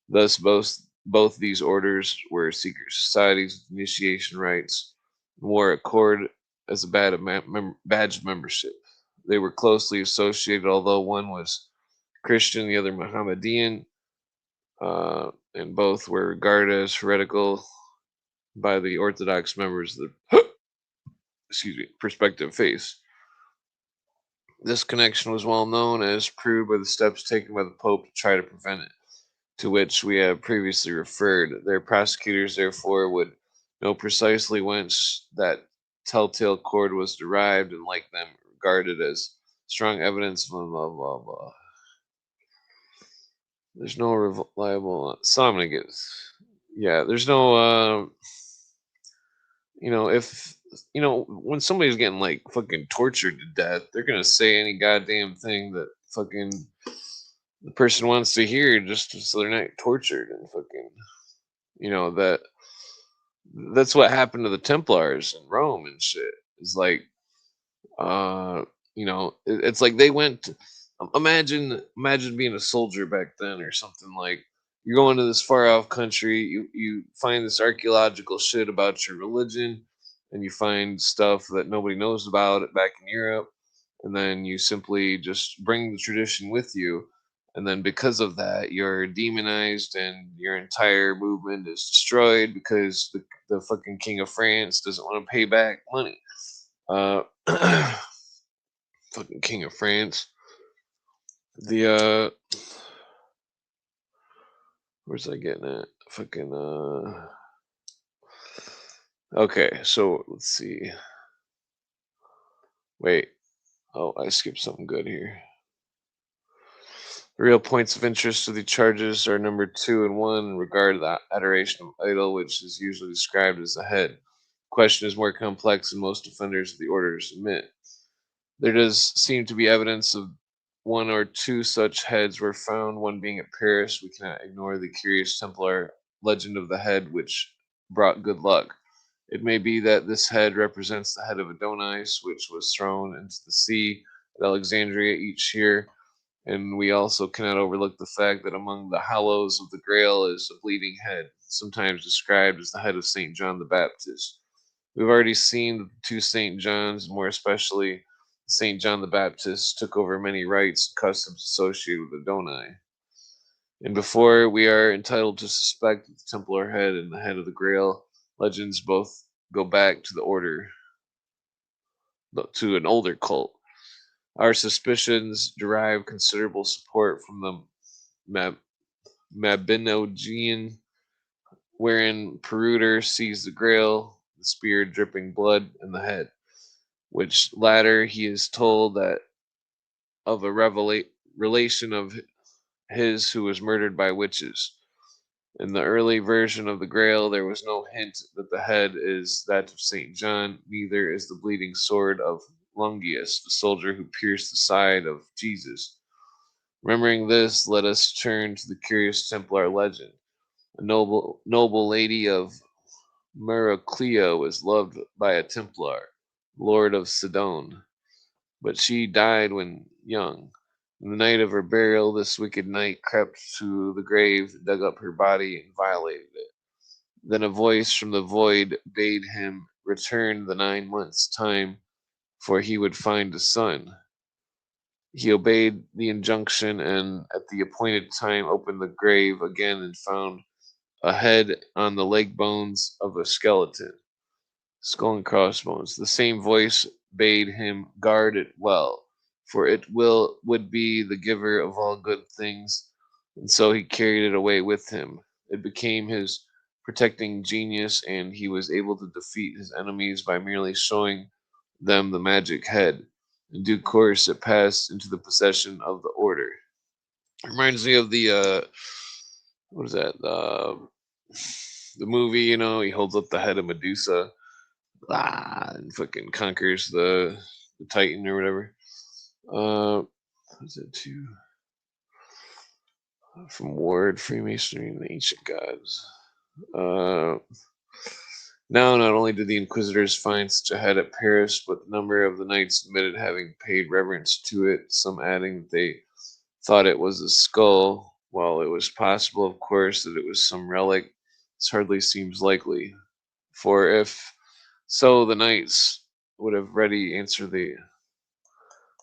Thus, both these orders were secret societies with initiation rites and wore a cord as a badge of membership. They were closely associated, although one was Christian, the other Mohammedan, and both were regarded as heretical by the Orthodox members of the prospective faiths. This connection was well known, as proved by the steps taken by the Pope to try to prevent it, to which we have previously referred. Their prosecutors, therefore, would know precisely whence that telltale cord was derived, and, like them, regarded as strong evidence of blah blah blah. There's no reliable. So I'm gonna get. Yeah, there's no. If when somebody's getting like fucking tortured to death, they're gonna say any goddamn thing that fucking the person wants to hear, just so they're not tortured and fucking. That's what happened to the Templars in Rome and shit. It's like, uh, it's like they went. Imagine being a soldier back then or something. Like you're going to this far off country, you find this archaeological shit about your religion, and you find stuff that nobody knows about it back in Europe, and then you simply just bring the tradition with you, and then because of that you're demonized and your entire movement is destroyed because the fucking king of France doesn't want to pay back money. uh Fucking king of France. The Where's I getting at? Fucking Okay, so let's see. Wait. Oh, I skipped something good here. The real points of interest of the charges are number 2 and 1 in regard to the adoration of idol, which is usually described as the head. The question is more complex than most defenders of the orders admit. There does seem to be evidence of one or two such heads were found, one being at Paris. We cannot ignore the curious Templar legend of the head which brought good luck. It may be that this head represents the head of Adonis, which was thrown into the sea at Alexandria each year, and we also cannot overlook the fact that among the hollows of the Grail is a bleeding head, sometimes described as the head of St. John the Baptist. We've already seen that the two St. Johns, more especially St. John the Baptist, took over many rites and customs associated with Adonai. And before we are entitled to suspect that the Templar head and the head of the Grail legends both go back to the order, to an older cult, our suspicions derive considerable support from the Mab- Mabinogian, wherein Peruder sees the Grail, the spear dripping blood, and the head, which latter he is told that of a relation of his who was murdered by witches. In the early version of the Grail, there was no hint that the head is that of St. John, neither is the bleeding sword of Longius, the soldier who pierced the side of Jesus. Remembering this, let us turn to the curious Templar legend. A noble lady of Miraclea was loved by a Templar, Lord of Sidon, but she died when young. On the night of her burial, this wicked knight crept to the grave, dug up her body, and violated it. Then a voice from the void bade him return the 9 months' time, for he would find a son. He obeyed the injunction, and at the appointed time opened the grave again and found a head on the leg bones of a skeleton. Skull and crossbones. The same voice bade him guard it well, for it would be the giver of all good things, and so he carried it away with him. It became his protecting genius, and he was able to defeat his enemies by merely showing them the magic head. In due course, it passed into the possession of the order. Reminds me of the what is that? The movie. He holds up the head of Medusa, and fucking conquers the Titan or whatever. What's it too? From Ward, Freemasonry, and the Ancient Gods. Uh, Now, not only did the Inquisitors find such a head at Paris, but the number of the knights admitted having paid reverence to it, some adding that they thought it was a skull. While it was possible, of course, that it was some relic, this hardly seems likely. For if so, the knights would have ready answer the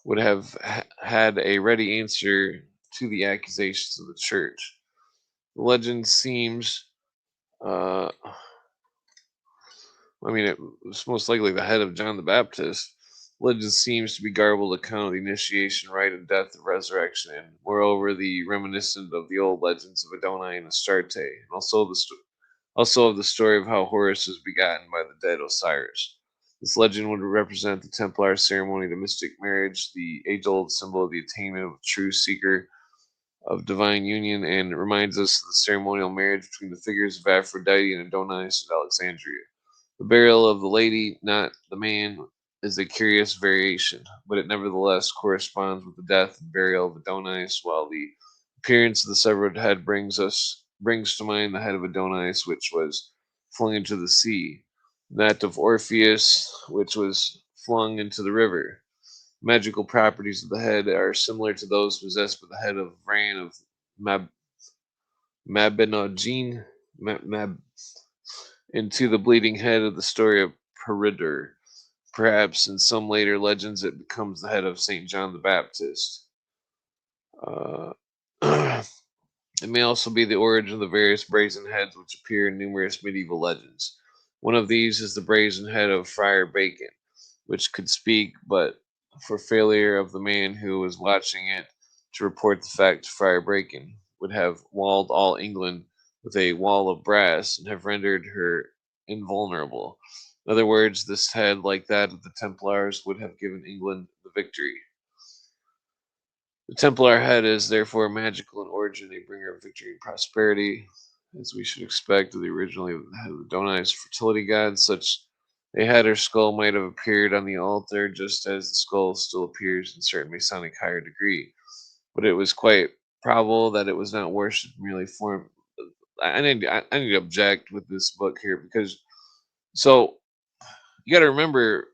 would have had a ready answer to the accusations of the church. The legend seems, uh, it was most likely the head of John the Baptist. Legend seems to be garbled account of the initiation rite and death and resurrection, and moreover, the reminiscent of the old legends of Adonai and Astarte, and also of the story of how Horus was begotten by the dead Osiris. This legend would represent the Templar ceremony, the mystic marriage, the age-old symbol of the attainment of a true seeker of divine union, and it reminds us of the ceremonial marriage between the figures of Aphrodite and Adonis at Alexandria. The burial of the lady, not the man, is a curious variation, but it nevertheless corresponds with the death and burial of Adonis, while the appearance of the severed head brings to mind the head of Adonis, which was flung into the sea, that of Orpheus, which was flung into the river. Magical properties of the head are similar to those possessed by the head of Vran of Mab- Mabinogion, into the bleeding head of the story of Peredur. Perhaps in some later legends it becomes the head of St. John the Baptist. Uh, it may also be the origin of the various brazen heads which appear in numerous medieval legends. One of these is the brazen head of Friar Bacon, which could speak, but for failure of the man who was watching it to report the fact to Friar Bacon, would have walled all England with a wall of brass and have rendered her invulnerable. In other words, this head, like that of the Templars, would have given England the victory. The Templar head is therefore magical in origin, a bringer of victory and prosperity, as we should expect of the originally head of the Donais fertility god. Such a head or skull might have appeared on the altar, just as the skull still appears in certain Masonic higher degree. But it was quite probable that it was not worshipped merely for. I need to object with this book here because so you got to remember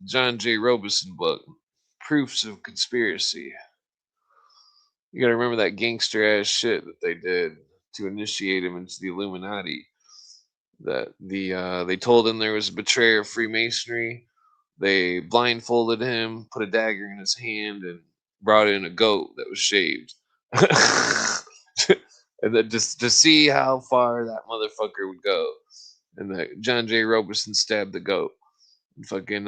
John J. Robeson book, Proofs of Conspiracy. You got to remember that gangster ass shit that they did to initiate him into the Illuminati. That they told him there was a betrayer of Freemasonry. They blindfolded him, put a dagger in his hand, and brought in a goat that was shaved. And then just to see how far that motherfucker would go. And that John J. Robeson stabbed the goat. And fucking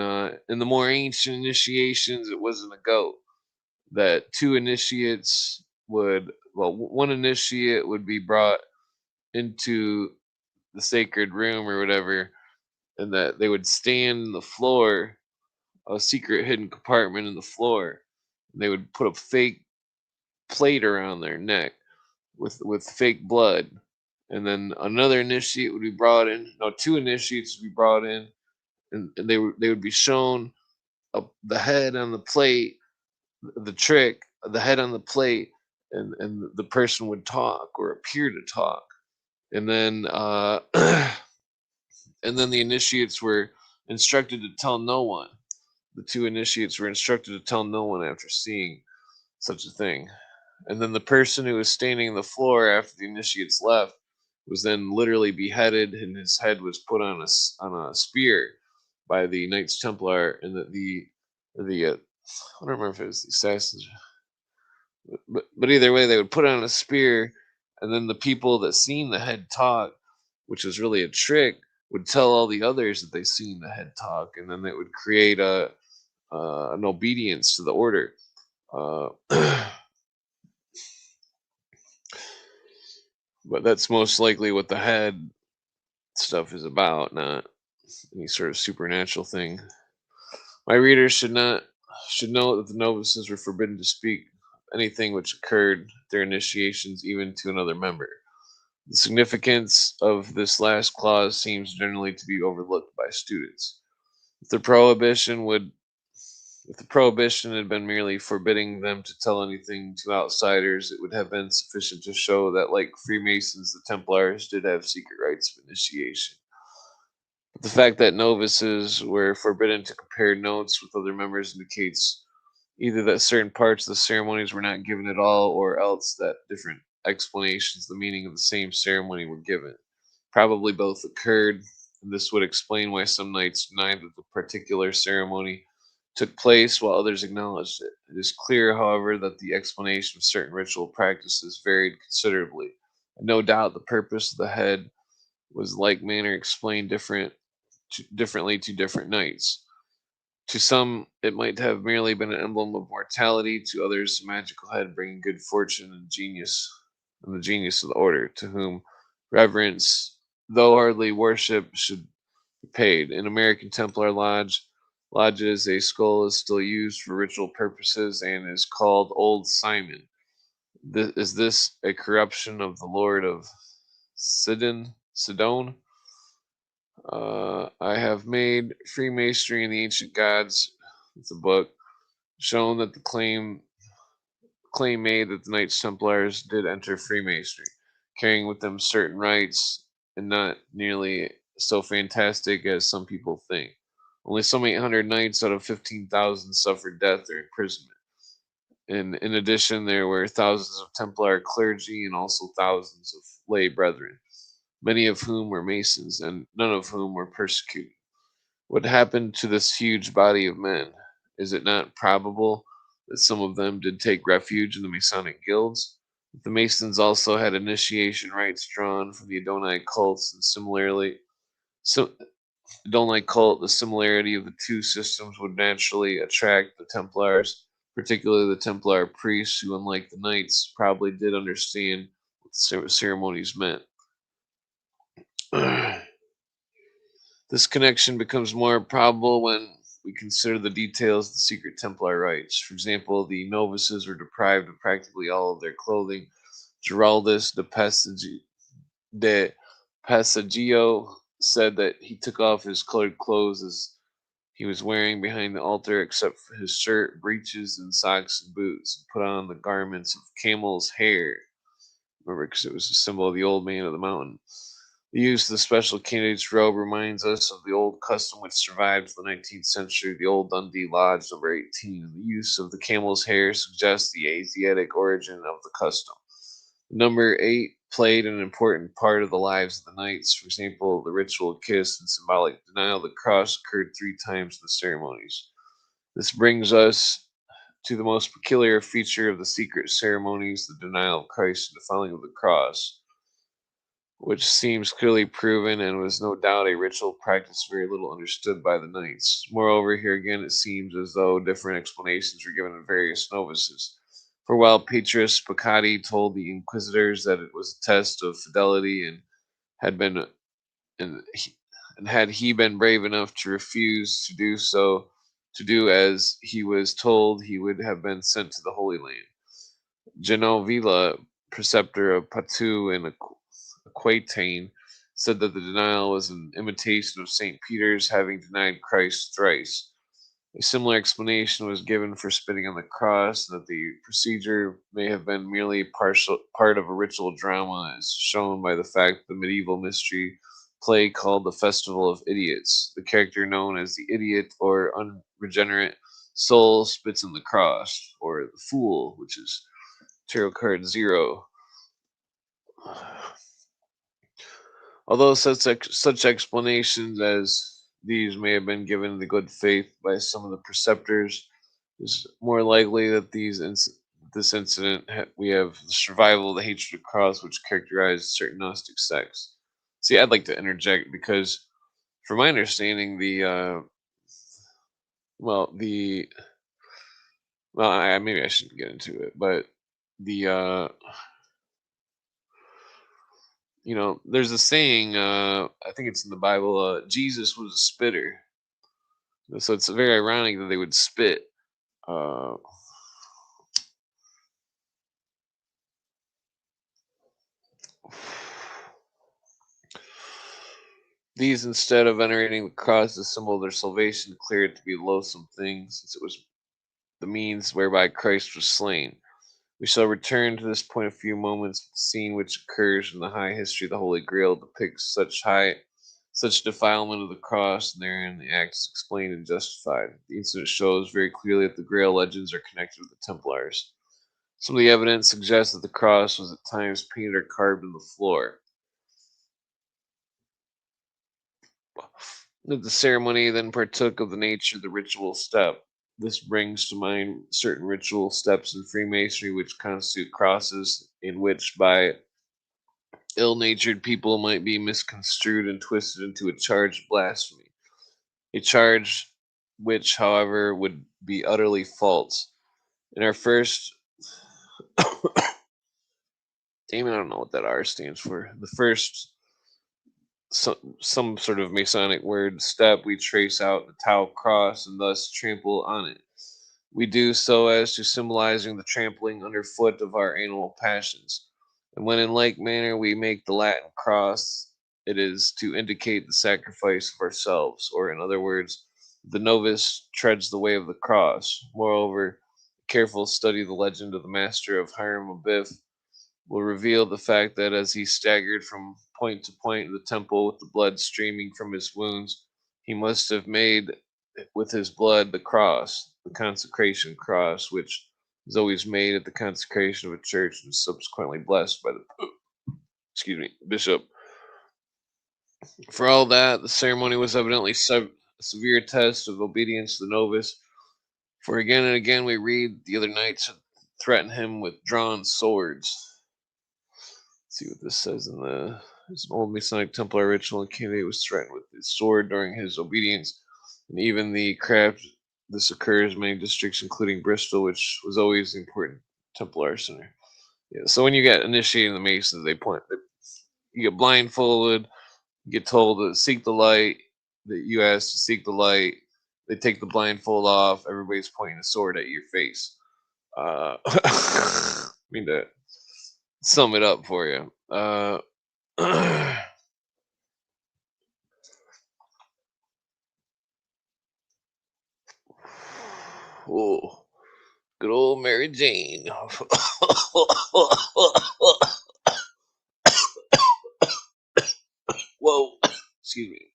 in the more ancient initiations, it wasn't a goat. That two initiates would one initiate would be brought into the sacred room or whatever, and that they would stand in the floor, a secret hidden compartment in the floor. And they would put a fake plate around their neck with fake blood, and then another initiate would be brought in. No, two initiates would be brought in, and they would be shown the head on the plate, the trick, the head on the plate, and the person would talk or appear to talk, and then and then the initiates were instructed to tell no one. The two initiates were instructed to tell no one after seeing such a thing. And then the person who was standing on the floor after the initiates left was then literally beheaded, and his head was put on a spear by the Knights Templar, and the I don't remember if it was the assassins, but either way, they would put on a spear, and then the people that seen the head talk, which was really a trick, would tell all the others that they seen the head talk, and then it would create an obedience to the order. Uh, but that's most likely what the head stuff is about, not any sort of supernatural thing. My readers should know that the novices were forbidden to speak anything which occurred at their initiations, even to another member. The significance of this last clause seems generally to be overlooked by students. If the prohibition would If the prohibition had been merely forbidding them to tell anything to outsiders, it would have been sufficient to show that, like Freemasons, the Templars did have secret rites of initiation. But the fact that novices were forbidden to compare notes with other members indicates either that certain parts of the ceremonies were not given at all, or else that different explanations of the meaning of the same ceremony were given. Probably both occurred, and this would explain why some knights denied that the particular ceremony took place while others acknowledged it. It is clear, however, that the explanation of certain ritual practices varied considerably, and no doubt the purpose of the head was like manner explained differently to different knights. To some, it might have merely been an emblem of mortality; to others, a magical head bringing good fortune and the genius of the order, to whom reverence, though hardly worship, should be paid. In American Templar lodges, a skull is still used for ritual purposes and is called Old Simon. Is this a corruption of the Lord of Sidon? I have made Freemasonry and the Ancient Gods. It's a book shown that the claim made that the Knights Templars did enter Freemasonry, carrying with them certain rights, and not nearly so fantastic as some people think. Only some 800 knights out of 15,000 suffered death or imprisonment. And in addition, there were thousands of Templar clergy and also thousands of lay brethren, many of whom were Masons, and none of whom were persecuted. What happened to this huge body of men? Is it not probable that some of them did take refuge in the Masonic guilds? The Masons also had initiation rites drawn from the Adonai cults, and so Adonai cult, the similarity of the two systems would naturally attract the Templars, particularly the Templar priests, who, unlike the knights, probably did understand what ceremonies meant. This connection becomes more probable when we consider the details of the secret Templar rites. For example, the novices were deprived of practically all of their clothing. Giraldus de Passaggio said that he took off his colored clothes as he was wearing behind the altar, except for his shirt, breeches, and socks and boots, and put on the garments of camel's hair. Remember, because it was a symbol of the old man of the mountain. The use of the special candidate's robe reminds us of the old custom which survived to the 19th century, the old Dundee Lodge, number 18. The use of the camel's hair suggests the Asiatic origin of the custom. Number 8 played an important part of the lives of the knights. For example, the ritual kiss and symbolic denial of the cross occurred 3 times in the ceremonies. This brings us to the most peculiar feature of the secret ceremonies, the denial of Christ and the falling of the cross, which seems clearly proven and was no doubt a ritual practice very little understood by the knights. Moreover, here again it seems as though different explanations were given to various novices. For while Petrus Piccati told the inquisitors that it was a test of fidelity and had been and, he, and had he been brave enough to refuse to do so, to do as he was told, he would have been sent to the Holy Land. Genovilla, preceptor of Patu and Aquitaine, said that the denial was an imitation of St. Peter's having denied Christ thrice. A similar explanation was given for spitting on the cross, and that the procedure may have been merely partial part of a ritual drama, as shown by the fact that the medieval mystery play called the Festival of Idiots. The character known as the idiot or unregenerate soul spits on the cross, or the fool, which is tarot card 0. Although such explanations as these may have been given in the good faith by some of the preceptors, it's more likely that this incident we have the survival of the hatred of cross, which characterized certain Gnostic sects. See, I'd like to interject because, from my understanding, well, the maybe I shouldn't get into it, but the there's a saying, I think it's in the Bible, Jesus was a spitter. So it's very ironic that they would spit. Uh, these, instead of venerating the cross as a symbol of their salvation, declare it to be a loathsome thing, since it was the means whereby Christ was slain. We shall return to this point in a few moments. The scene which occurs in the high history of the Holy Grail depicts such defilement of the cross, and therein the act is explained and justified. The incident shows very clearly that the Grail legends are connected with the Templars. Some of the evidence suggests that the cross was at times painted or carved in the floor. That the ceremony then partook of the nature of the ritual step. This brings to mind certain ritual steps in Freemasonry which constitute crosses, in which by ill-natured people might be misconstrued and twisted into a charge of blasphemy. A charge which, however, would be utterly false. In our first, Damon, I don't know what that R stands for. The first, some sort of Masonic word step, we trace out the Tau cross and thus trample on it. We do so as to symbolizing the trampling underfoot of our animal passions. And when in like manner we make the Latin cross, it is to indicate the sacrifice of ourselves, or in other words, the novice treads the way of the cross. Moreover, a careful study of the legend of the master of Hiram Abiff will reveal the fact that as he staggered from point to point in the temple with the blood streaming from his wounds, he must have made with his blood the cross, the consecration cross, which is always made at the consecration of a church and subsequently blessed by the bishop. For all that, the ceremony was evidently a severe test of obedience to the novice. For again and again we read the other knights threaten him with drawn swords. Let's see what this says in the. It's an old Masonic Templar ritual, and candidate was threatened with his sword during his obedience, and even the craft. This occurs in many districts, including Bristol, which was always the important Templar center. Yeah, so when you get initiated in the Masons, you get blindfolded, you get told to seek the light. that you ask to seek the light. They take the blindfold off. Everybody's pointing a sword at your face. I mean to sum it up for you. Oh, good old Mary Jane. Whoa, excuse me.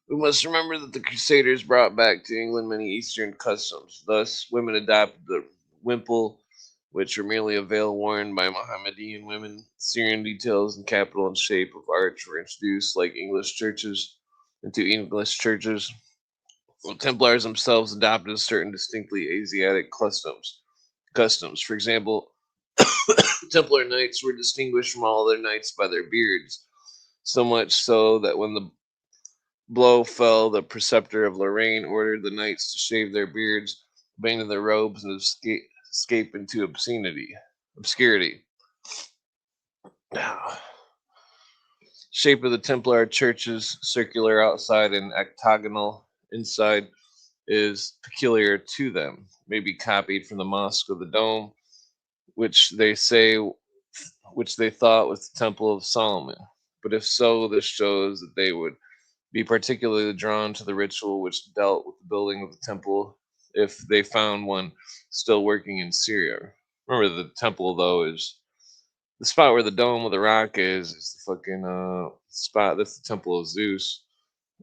We must remember that the Crusaders brought back to England many Eastern customs. Thus, women adopted the wimple, which were merely a veil worn by Mohammedan women. Syrian details and capital and shape of arch were introduced, like into English churches. The Templars themselves adopted certain distinctly Asiatic customs. For example, Templar knights were distinguished from all other knights by their beards, so much so that when the blow fell, the preceptor of Lorraine ordered the knights to shave their beards, abandon their robes, and escape into obscurity. Shape of the Templar churches, circular outside and octagonal inside, is peculiar to them. May be copied from the Mosque of the Dome, which they thought was the Temple of Solomon. But if so, this shows that they would be particularly drawn to the ritual which dealt with the building of the temple if they found one still working in Syria. Remember, the temple, though, is the spot where the dome of the rock is the fucking spot. That's the temple of Zeus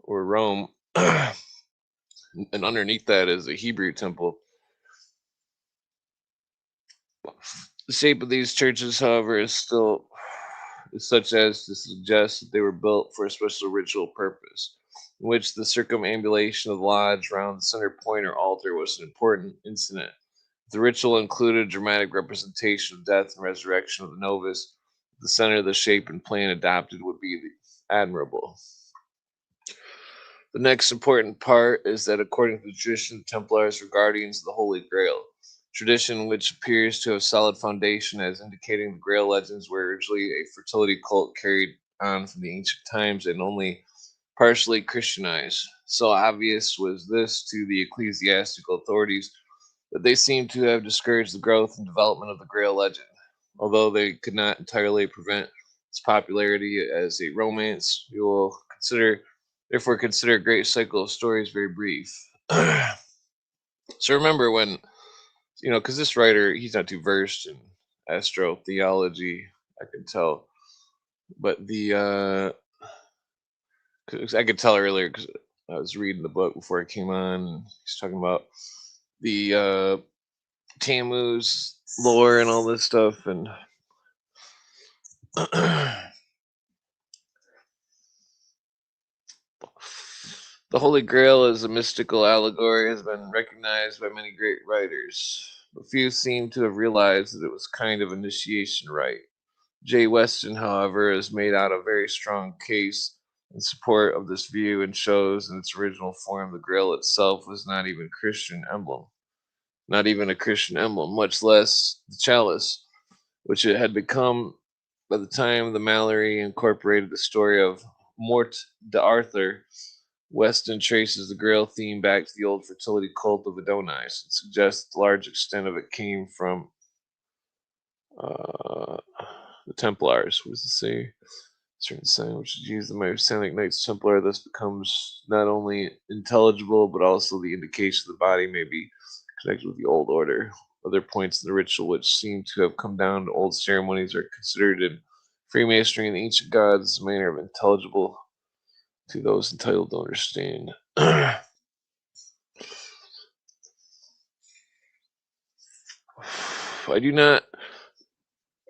or Rome. And underneath that is a Hebrew temple. The shape of these churches, however, is such as to suggest that they were built for a special ritual purpose, in which the circumambulation of the lodge round the center point or altar was an important incident. The ritual included dramatic representation of death and resurrection of the novice. The center of the shape and plan adopted would be admirable. The next important part is that according to the tradition, the Templars were guardians of the Holy Grail. Tradition which appears to have solid foundation as indicating the Grail legends were originally a fertility cult carried on from the ancient times and only partially Christianized. So obvious was this to the ecclesiastical authorities that they seem to have discouraged the growth and development of the Grail legend. Although they could not entirely prevent its popularity as a romance, we will therefore consider a great cycle of stories very brief. So remember when, because this writer, he's not too versed in astrotheology, I can tell. But 'cause I could tell earlier because I was reading the book before I came on. And he's talking about the Tammuz lore and all this stuff, and the Holy Grail as a mystical allegory has been recognized by many great writers, but few seem to have realized that it was kind of initiation rite. J. Weston, however, has made out a very strong case in support of this view and shows in its original form the Grail itself was not even a Christian emblem, much less the chalice, which it had become by the time the Mallory incorporated the story of Mort d'Arthur. Weston traces the Grail theme back to the old fertility cult of Adonis and suggests the large extent of it came from uh, the Templars. What does it say? Certain sign which is used the Masonic Knights Templar thus becomes not only intelligible but also the indication the body may be connected with the old order. Other points in the ritual which seem to have come down to old ceremonies are considered in Freemasonry and the ancient gods as a manner of intelligible to those entitled to understand. I do not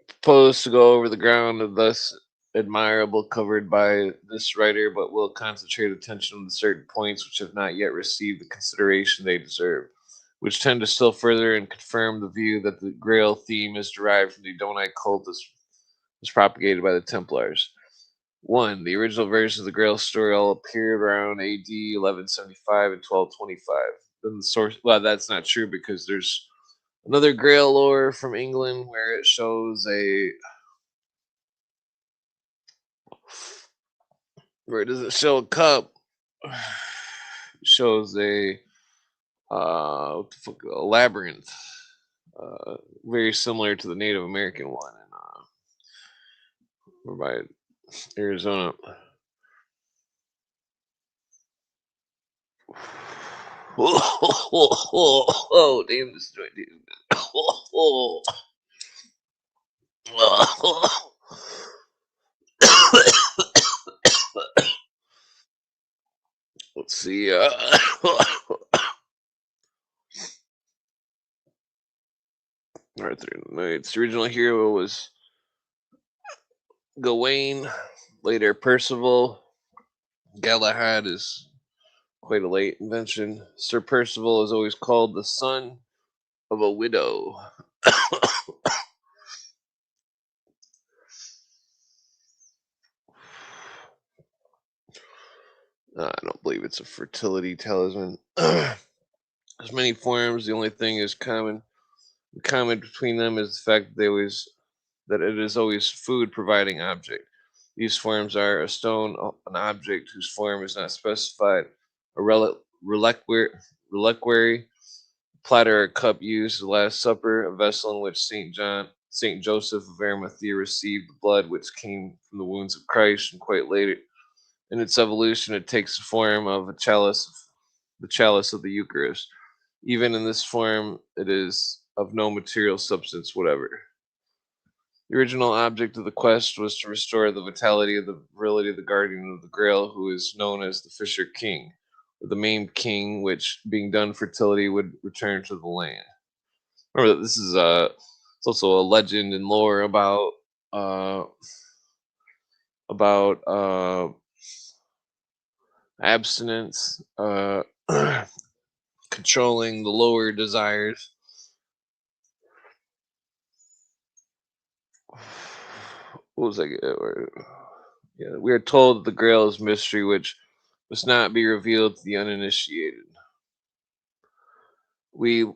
propose to go over the ground of thus admirable covered by this writer, but will concentrate attention on the certain points which have not yet received the consideration they deserve, which tend to still further and confirm the view that the Grail theme is derived from the Donite cult as was propagated by the Templars. 1. The original version of the Grail story all appeared around AD 1175 and 1225. Then the source, well, that's not true because there's another Grail lore from England where it shows a where it doesn't show a cup, it shows a what the fuck, a labyrinth, uh, very similar to the Native American one in by Arizona. Oh, damn this joint, dude. Let's see. Arthur Knight's original hero was Gawain, later Percival. Galahad is quite a late invention. Sir Percival is always called the son of a widow. I don't believe it's a fertility talisman. There's many forms. The only thing is common between them is the fact that it is always food providing object. These forms are a stone, an object whose form is not specified, a reliquary, platter or cup used at the Last Supper, a vessel in which Saint Joseph of Arimathea received the blood which came from the wounds of Christ, and quite later in its evolution, it takes the form of the chalice of the Eucharist. Even in this form, it is of no material substance whatever. The original object of the quest was to restore the virility of the guardian of the Grail, who is known as the Fisher King, the maimed king, which, being done fertility, would return to the land. Remember that this is it's also a legend and lore uh, about abstinence, controlling the lower desires. What was I? Yeah, we are told that the Grail is mystery which must not be revealed to the uninitiated. We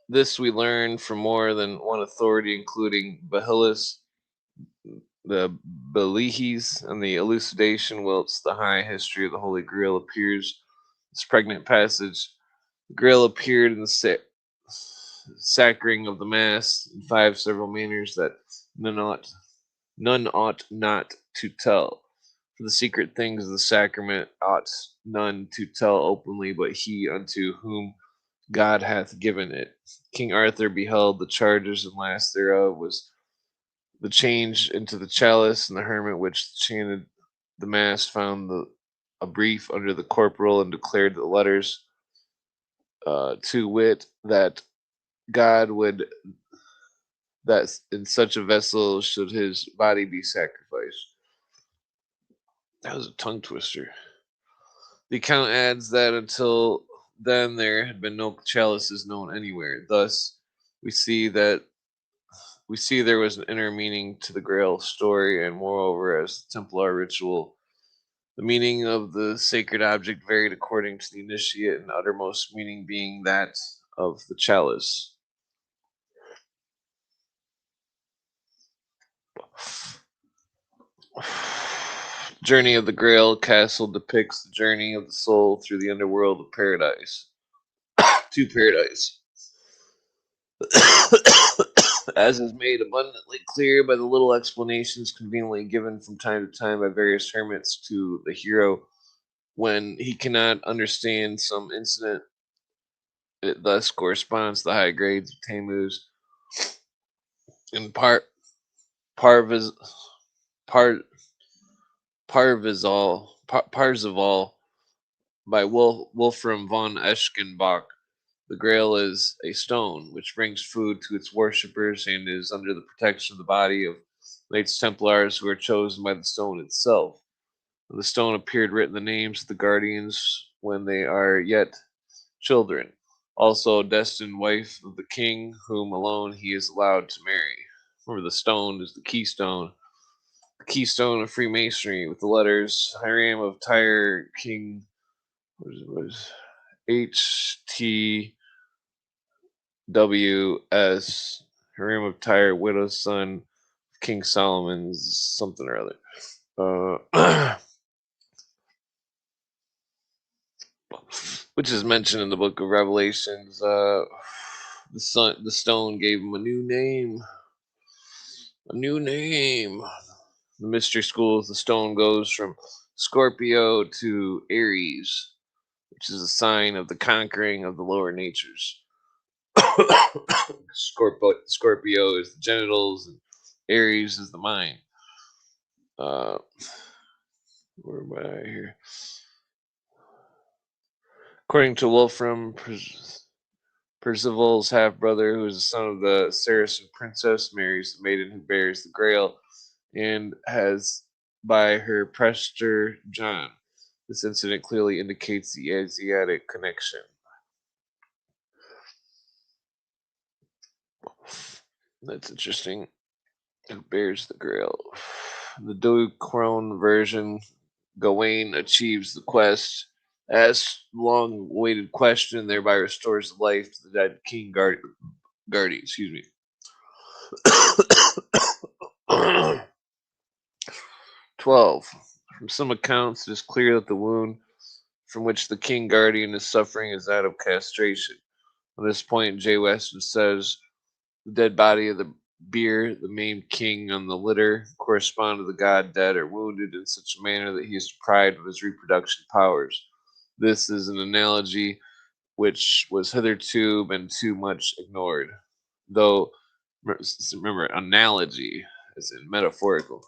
we learn from more than one authority, including Bahilus, the Belihis, and the elucidation, whilst the high history of the Holy Grail appears. This pregnant passage, the Grail appeared in the sacring of the Mass in five several manners that none ought, none ought not to tell. For the secret things of the sacrament ought none to tell openly, but he unto whom God hath given it. King Arthur beheld the charges, and last thereof was the change into the chalice, and the hermit which chanted the mass found a brief under the corporal, and declared the letters, to wit, that God would that in such a vessel should his body be sacrificed. That was a tongue twister. The account adds that until then there had been no chalices known anywhere. Thus, we see that we see there was an inner meaning to the Grail story, and moreover, as the Templar ritual, the meaning of the sacred object varied according to the initiate, and uttermost meaning being that of the chalice. Journey of the Grail Castle depicts the journey of the soul through the underworld of paradise to paradise. As is made abundantly clear by the little explanations conveniently given from time to time by various hermits to the hero, when he cannot understand some incident, it thus corresponds to the high grades of Tammuz and Parviz, Par, Parzival by Wolfram von Eschenbach. The Grail is a stone which brings food to its worshippers and is under the protection of the body of Knights Templars who are chosen by the stone itself. On the stone appeared written the names of the guardians when they are yet children, also destined wife of the king, whom alone he is allowed to marry. Remember, the stone is the keystone of Freemasonry, with the letters Hiram of Tyre, King, was HT WS, Hiram of Tyre, widow's son of King Solomon's something or other. which is mentioned in the book of Revelations. The stone gave him a new name. A new name. The mystery schools, the stone goes from Scorpio to Aries, which is a sign of the conquering of the lower natures. Scorpio is the genitals, and Aries is the mind. Uh, where am I here? According to Wolfram, Percival's half brother, who is the son of the Saracen princess, marries the maiden who bears the Grail and has by her prester John. This incident clearly indicates the Asiatic connection. That's interesting. Who bears the Grail? The duochrone version, Gawain achieves the quest, asks long-awaited question, thereby restores life to the dead King Guardian. Excuse me. 12. From some accounts, it is clear that the wound from which the King Guardian is suffering is that of castration. On this point, J. Weston says the dead body of the bier, the maimed king on the litter, correspond to the god dead or wounded in such a manner that he is deprived of his reproduction powers. This is an analogy which was hitherto been too much ignored. Though, remember, analogy is in metaphorical.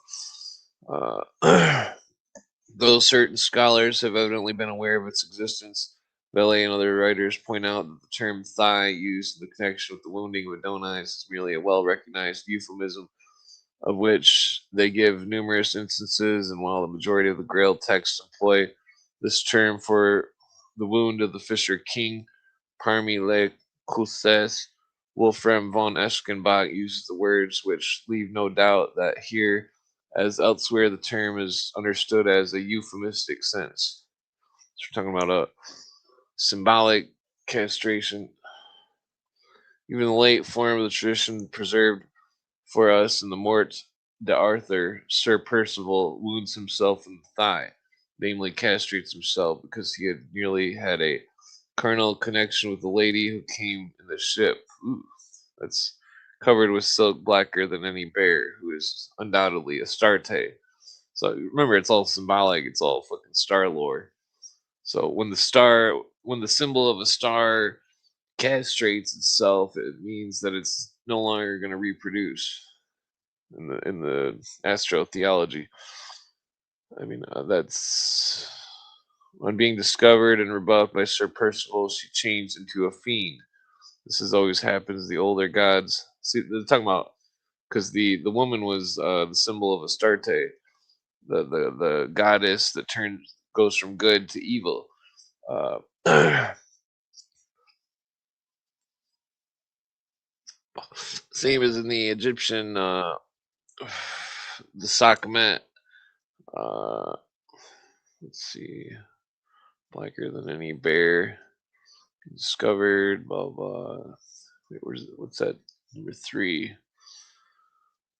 Though certain scholars have evidently been aware of its existence, Vele and other writers point out that the term thigh used in the connection with the wounding of Adonis is merely a well recognized euphemism of which they give numerous instances, and while the majority of the Grail texts employ this term for the wound of the Fisher King, parmi les Cousses, Wolfram von Eschenbach uses the words which leave no doubt that here, as elsewhere, the term is understood as a euphemistic sense. So we're talking about a symbolic castration. Even the late form of the tradition preserved for us in the Mort d'Arthur, Sir Percival wounds himself in the thigh, namely castrates himself because he had nearly had a carnal connection with the lady who came in the ship. Ooh, that's covered with silk blacker than any bear, who is undoubtedly Astarte. So remember, it's all symbolic. It's all fucking star lore. So when the symbol of a star castrates itself, it means that it's no longer going to reproduce in the astrotheology. I mean, that's on being discovered and rebuffed by Sir Percival, she changed into a fiend. This has always happens. The older gods, see, they're talking about because the woman was the symbol of Astarte, the goddess that turns goes from good to evil. Same as in the Egyptian, the Sakmet. Uh, let's see, blacker than any bear discovered. Blah blah. Wait, what's that? Number 3.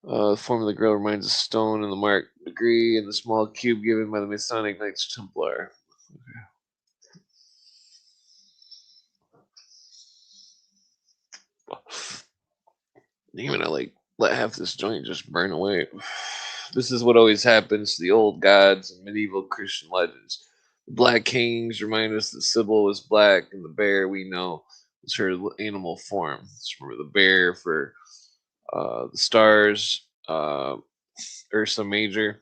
The form of the grill reminds a stone in the marked degree in the small cube given by the Masonic Knights Templar. Damn it, I let half this joint just burn away. This is what always happens to the old gods and medieval Christian legends. The Black Kings remind us that Sybil was black, and the bear we know was her animal form. Let's remember the bear for the stars, Ursa Major.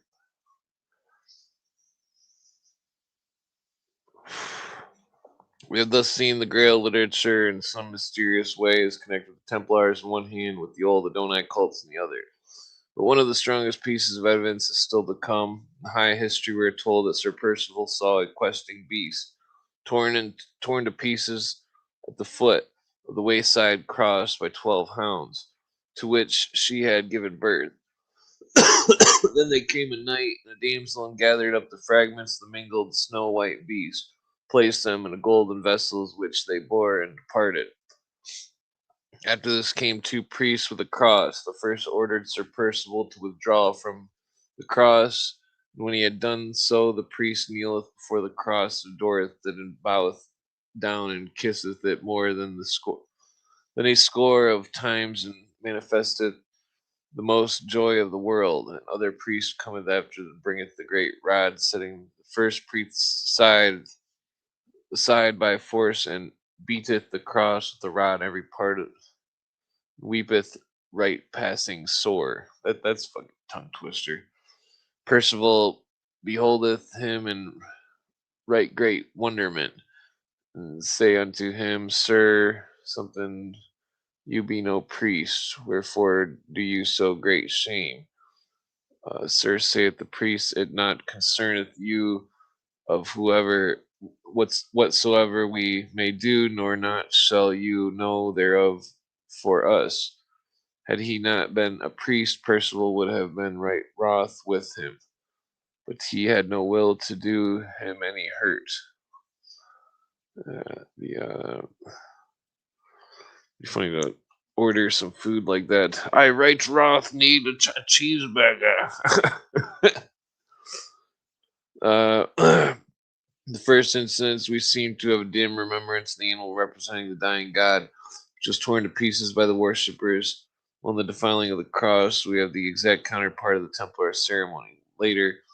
We have thus seen the Grail literature in some mysterious way is connected with the Templars on one hand, with the old Adonai cults on the other. But one of the strongest pieces of evidence is still to come. In high history, we are told that Sir Percival saw a questing beast torn to pieces at the foot of the wayside cross by 12 hounds, to which she had given birth. Then they came at night, and a damsel and gathered up the fragments of the mingled snow white beast, placed them in a golden vessels which they bore and departed. After this came 2 priests with a cross. The first ordered Sir Percival to withdraw from the cross, When he had done so, the priest kneeleth before the cross, adoreth it, and boweth down and kisseth it more than a score of times, and manifesteth the most joy of the world. And other priest cometh after, and bringeth the great rod, setting the first priest aside by force, and beateth the cross with the rod every part of weepeth right passing sore. That's fucking tongue twister. Percival beholdeth him in right great wonderment, and say unto him, Sir, something, you be no priest, wherefore do you so great shame? Sir, saith the priest, it not concerneth you of whatsoever we may do, nor not shall you know thereof for us. Had he not been a priest, Percival would have been right wroth with him, but he had no will to do him any hurt. Be funny to order some food like that. I right wroth need a cheeseburger. The first instance, we seem to have a dim remembrance of the animal representing the dying god, which was torn to pieces by the worshippers. On the defiling of the cross, we have the exact counterpart of the Templar ceremony. Later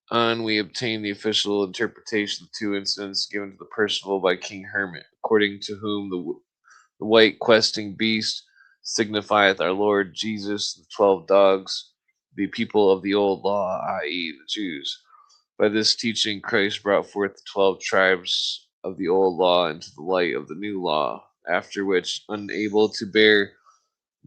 on, we obtain the official interpretation of two incidents given to the Percival by King Hermit, according to whom the white questing beast signifieth our Lord Jesus, the 12 dogs, the people of the old law, i.e., the Jews. By this teaching, Christ brought forth the 12 tribes of the old law into the light of the new law, after which, unable to bear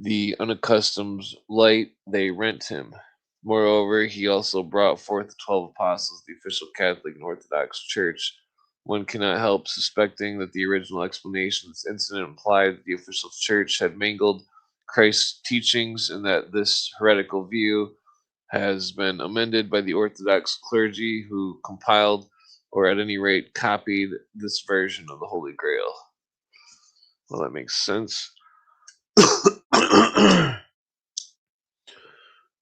the unaccustomed light, they rent him. Moreover, he also brought forth the 12 apostles, the official Catholic and Orthodox Church. One cannot help suspecting that the original explanation of this incident implied that the official church had mangled Christ's teachings, and that this heretical view has been amended by the Orthodox clergy, who compiled, or at any rate copied, this version of the Holy Grail. Well, that makes sense.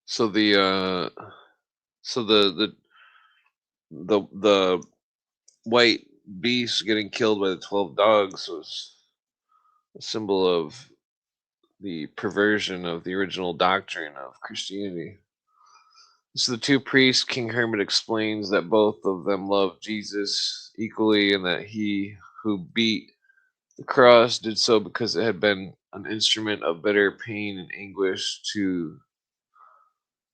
So the white beast getting killed by the 12 dogs was a symbol of the perversion of the original doctrine of Christianity. So the two priests, King Hermit explains that both of them loved Jesus equally, and that he who beat the cross did so because it had been an instrument of bitter pain and anguish to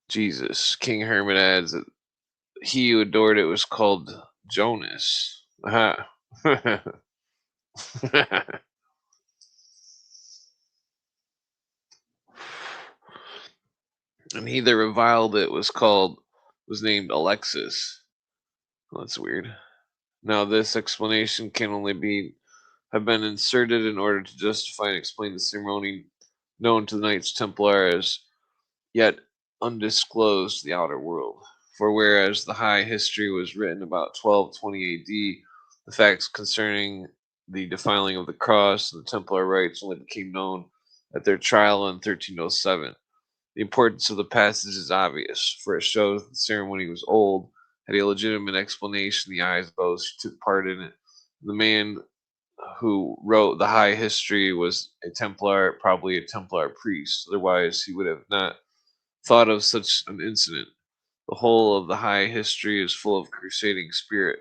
Jesus. King Hermit adds that he who adored it was called Jonas. Aha. And he that reviled it was named Alexis. Well, that's weird. Now this explanation can only have been inserted in order to justify and explain the ceremony known to the Knights Templar as yet undisclosed to the outer world. For whereas the high history was written about 1220 AD, the facts concerning the defiling of the cross and the Templar rites only became known at their trial in 1307. The importance of the passage is obvious, for it shows the ceremony was old, had a legitimate explanation in the eyes of those who took part in it. The man who wrote the high history was a Templar, probably a Templar priest. Otherwise, he would have not thought of such an incident. The whole of the high history is full of crusading spirit.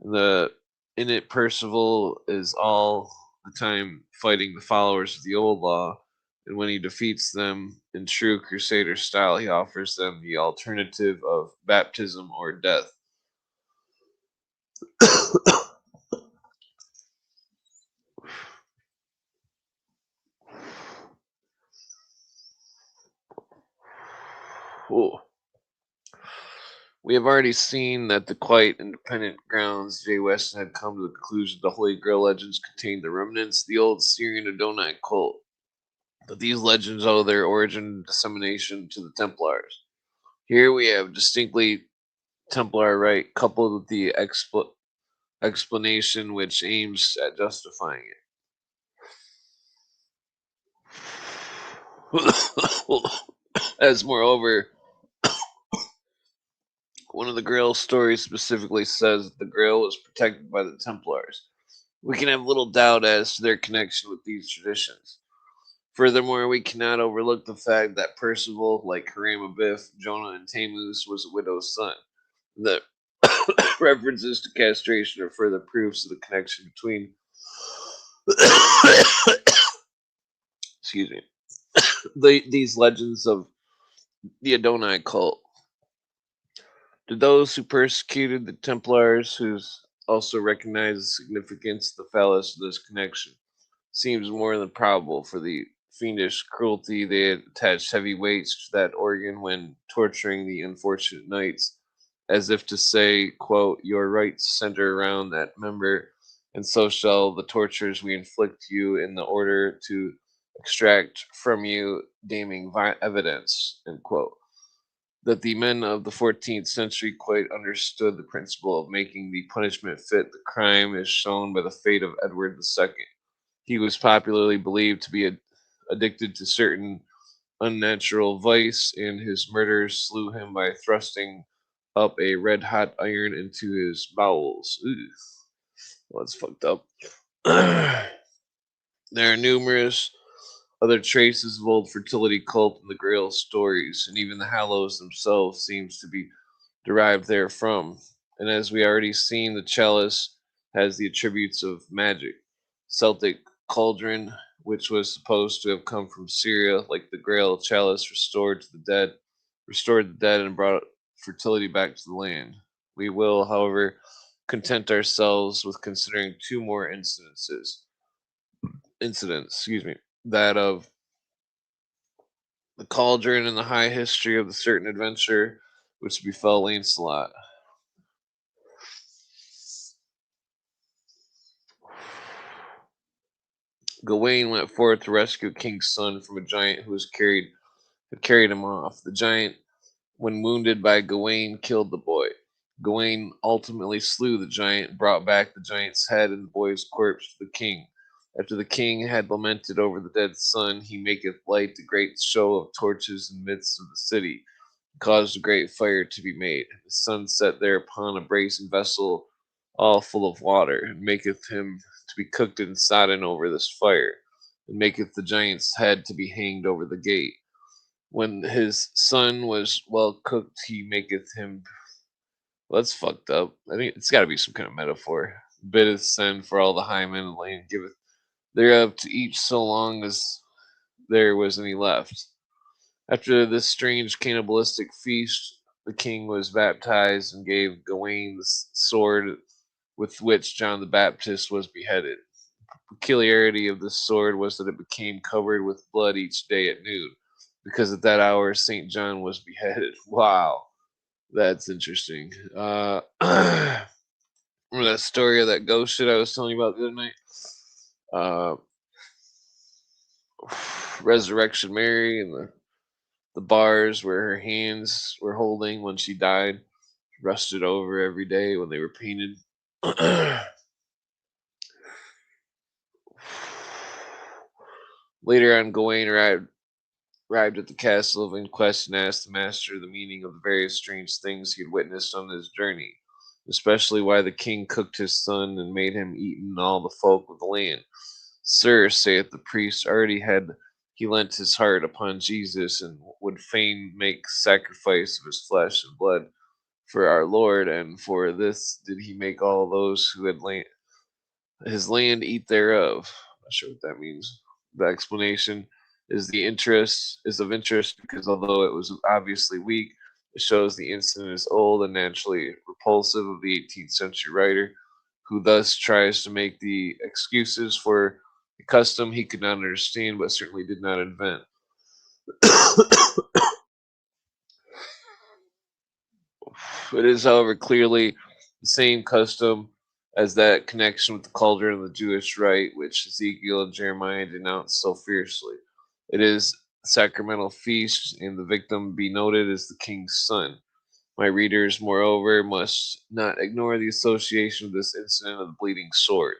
In it, Percival is all the time fighting the followers of the old law, and when he defeats them in true crusader style, he offers them the alternative of baptism or death. Cool. We have already seen that the quite independent grounds J. Weston had come to the conclusion the Holy Grail legends contained the remnants of the old Syrian Adonai cult, but these legends owe their origin and dissemination to the Templars. Here we have distinctly Templar rite coupled with the explanation which aims at justifying it. As moreover, One of the Grail stories specifically says that the Grail was protected by the Templars. We can have little doubt as to their connection with these traditions. Furthermore, we cannot overlook the fact that Percival, like Hiram Abiff, Jonah, and Tammuz, was a widow's son. The references to castration are further proofs of the connection between excuse me these legends of the Adonai cult. To those who persecuted the Templars, who also recognize the significance of the fallacy of this connection, seems more than probable for the fiendish cruelty they had attached heavy weights to that organ when torturing the unfortunate knights, as if to say, quote, your rights center around that member, and so shall the tortures we inflict you in the order to extract from you damning evidence, end quote. That the men of the 14th century quite understood the principle of making the punishment fit the crime is shown by the fate of Edward II. He was popularly believed to be addicted to certain unnatural vice, and his murderers slew him by thrusting up a red hot iron into his bowels. Ooh, well, that's fucked up. There are numerous other traces of old fertility cult in the Grail stories, and even the Hallows themselves seems to be derived therefrom. And as we already seen, the chalice has the attributes of magic. Celtic cauldron, which was supposed to have come from Syria, like the Grail chalice restored the dead and brought fertility back to the land. We will, however, content ourselves with considering two more incidents, that of the cauldron and the high history of the certain adventure which befell Lancelot. Gawain went forth to rescue a king's son from a giant who had carried him off. The giant, when wounded by Gawain, killed the boy. Gawain ultimately slew the giant and brought back the giant's head and the boy's corpse to the king. After the king had lamented over the dead son, he maketh light a great show of torches in the midst of the city, and caused a great fire to be made. The son set thereupon a brazen vessel all full of water, and maketh him to be cooked and sodden over this fire, and maketh the giant's head to be hanged over the gate. When his son was well cooked, he maketh him. Well, that's fucked up. I think it's got to be some kind of metaphor. Biddeth send for all the high men of the land, giveth thereof to each so long as there was any left. After this strange cannibalistic feast, the king was baptized and gave Gawain the sword with which John the Baptist was beheaded. The peculiarity of this sword was that it became covered with blood each day at noon, because at that hour St. John was beheaded. Wow, that's interesting. Remember that story of that ghost shit I was telling you about the other night? Uh, Resurrection Mary and the bars where her hands were holding when she died, rusted over every day when they were painted. Later on, Gawain arrived at the castle of Inquest and asked the master the meaning of the various strange things he had witnessed on his journey, especially why the king cooked his son and made him eaten all the folk of the land. Sir, saith the priest, already had he lent his heart upon Jesus, and would fain make sacrifice of his flesh and blood for our Lord, and for this did he make all those who had his land eat thereof. I'm not sure what that means. The explanation is of interest because although it was obviously weak, it shows the incident is old and naturally repulsive of the 18th century writer, who thus tries to make the excuses for a custom he could not understand but certainly did not invent. It is, however, clearly the same custom as that connection with the cauldron of the Jewish rite, which Ezekiel and Jeremiah denounce so fiercely. It is a sacramental feast, and the victim be noted as the king's son. My readers, moreover, must not ignore the association of this incident of the bleeding sword.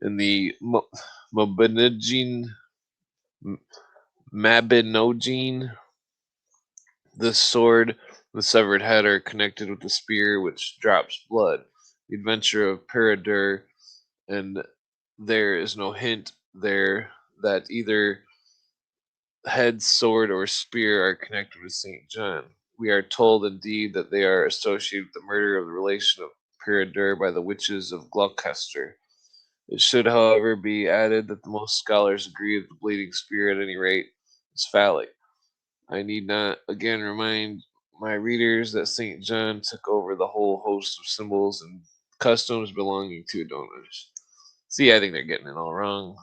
In the Mabinogene, Mabinogene, this sword The severed head are connected with the spear which drops blood. The adventure of Peredur, and there is no hint there that either head, sword, or spear are connected with St. John. We are told, indeed, that they are associated with the murder of the relation of Peredur by the witches of Gloucester. It should, however, be added that the most scholars agree that the bleeding spear, at any rate, is phallic. I need not again remind my readers that St. John took over the whole host of symbols and customs belonging to donors. See, I think they're getting it all wrong.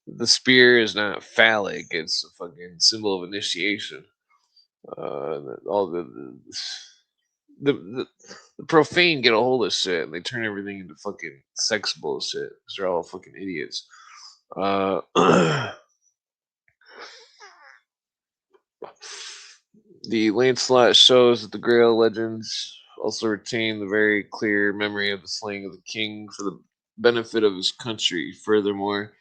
The spear is not phallic; it's a fucking symbol of initiation. All the the profane get a hold of shit and they turn everything into fucking sex bullshit because they're all fucking idiots. Uh, the Lancelot shows that the Grail legends also retain the very clear memory of the slaying of the king for the benefit of his country. Furthermore,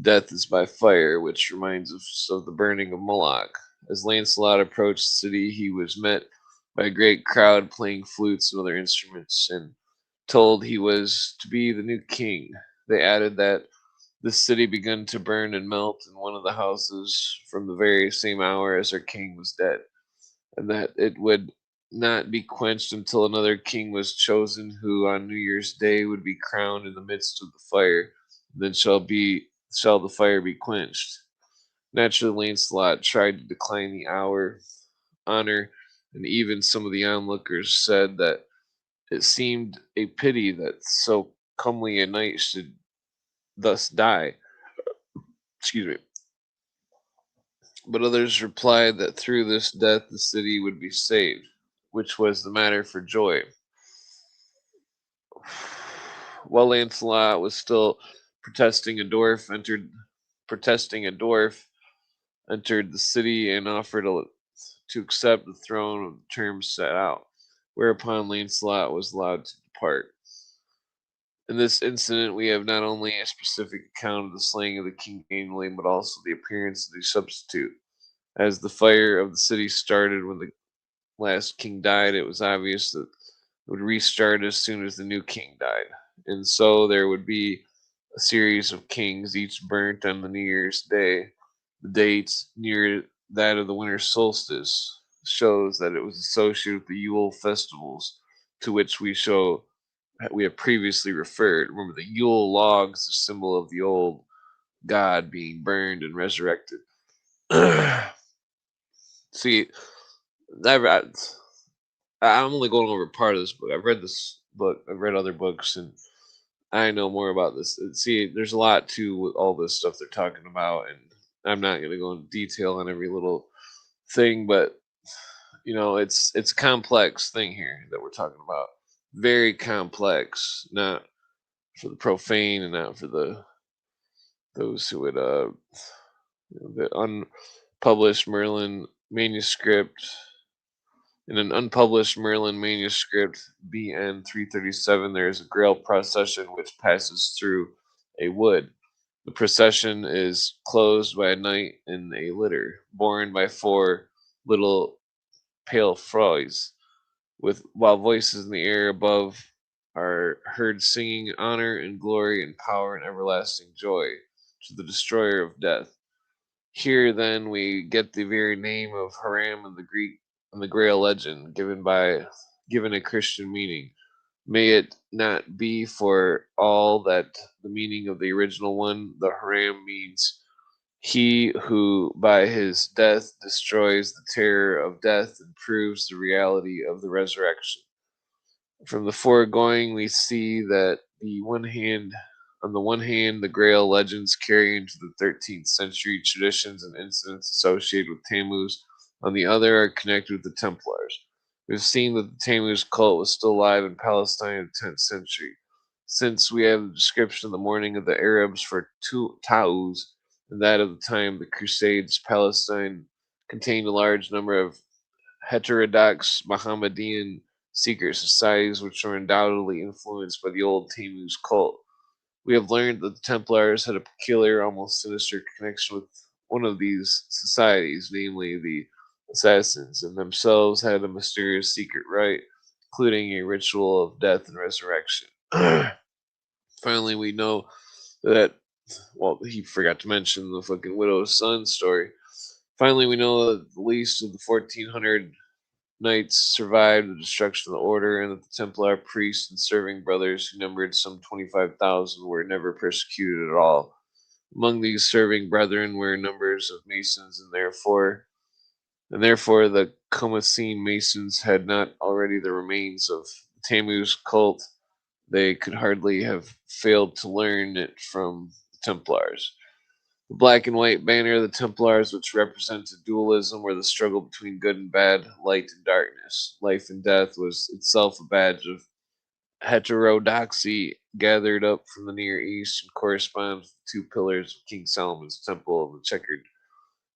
death is by fire, which reminds us of the burning of Moloch. As Lancelot approached the city, he was met by a great crowd playing flutes and other instruments, and told he was to be the new king. They added that the city began to burn and melt in one of the houses from the very same hour as their king was dead, and that it would not be quenched until another king was chosen, who on New Year's Day would be crowned in the midst of the fire. Then shall the fire be quenched. Naturally, Lancelot tried to decline the honor, and even some of the onlookers said that it seemed a pity that so comely a knight should thus die. Excuse me. But others replied that through this death the city would be saved, which was the matter for joy. While Lancelot was still protesting, a dwarf entered the city and offered to accept the throne of the terms set out, whereupon Lancelot was allowed to depart. In this incident, we have not only a specific account of the slaying of the king annually, but also the appearance of the substitute. As the fire of the city started when the last king died, it was obvious that it would restart as soon as the new king died. And so there would be a series of kings, each burnt on the New Year's Day. The date near that of the winter solstice shows that it was associated with the Yule festivals, to which we have previously referred. Remember, the Yule logs, the symbol of the old god being burned and resurrected. See, I, I'm only going over part of this book. I've read this book. I've read other books, and I know more about this. See, there's a lot to all this stuff they're talking about, and I'm not going to go into detail on every little thing, but it's a complex thing here that we're talking about. Very complex, not for the profane and not for those who would the unpublished Merlin manuscript. In an unpublished Merlin manuscript, BN 337, there is a Grail procession which passes through a wood. The procession is closed by a knight in a litter, borne by four little pale froys, with while voices in the air above are heard singing honor and glory and power and everlasting joy to the destroyer of death. Here, then, we get the very name of Haram in the Greek and the Grail legend, given a Christian meaning. May it not be for all that the meaning of the original one. The Haram means he who by his death destroys the terror of death and proves the reality of the resurrection. From the foregoing, we see that on the one hand, the Grail legends carry into the 13th century traditions and incidents associated with Tammuz. On the other, are connected with the Templars. We've seen that the Tammuz cult was still alive in Palestine in the 10th century. Since we have the description of the mourning of the Arabs for Tauz, and that of the time of the Crusades, Palestine contained a large number of heterodox Mohammedan secret societies which were undoubtedly influenced by the old Tammuz cult. We have learned that the Templars had a peculiar, almost sinister connection with one of these societies, namely the assassins, and themselves had a mysterious secret rite, including a ritual of death and resurrection. Finally, we know that, well, he forgot to mention the fucking widow's son story. Finally, we know that the least of the 1,400 knights survived the destruction of the order, and that the Templar priests and serving brothers, who numbered some 25,000, were never persecuted at all. Among these serving brethren were numbers of Masons, and therefore the Comasine Masons had not already the remains of the Tammuz cult. They could hardly have failed to learn it from the Templars. The black and white banner of the Templars, which represented dualism, were the struggle between good and bad, light and darkness. Life and death was itself a badge of heterodoxy gathered up from the Near East and corresponds with the two pillars of King Solomon's temple of the checkered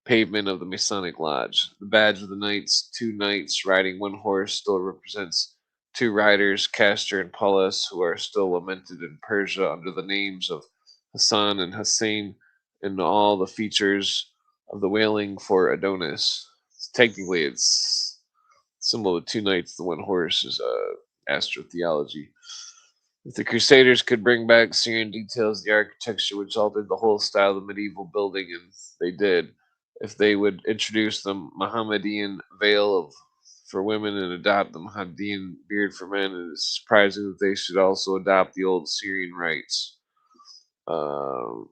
pavement of the Masonic Lodge. The badge of the knights, two knights riding one horse, still represents two riders, Castor and Paulus, who are still lamented in Persia under the names of Hassan and Hussein, and all the features of the wailing for Adonis. Technically, it's symbol of two knights, the one horse is astrotheology. If the Crusaders could bring back Syrian details of the architecture which altered the whole style of the medieval building, and they did, if they would introduce the Mohammedan veil for women and adopt the Mohammedan beard for men, it is surprising that they should also adopt the old Syrian rites. Um,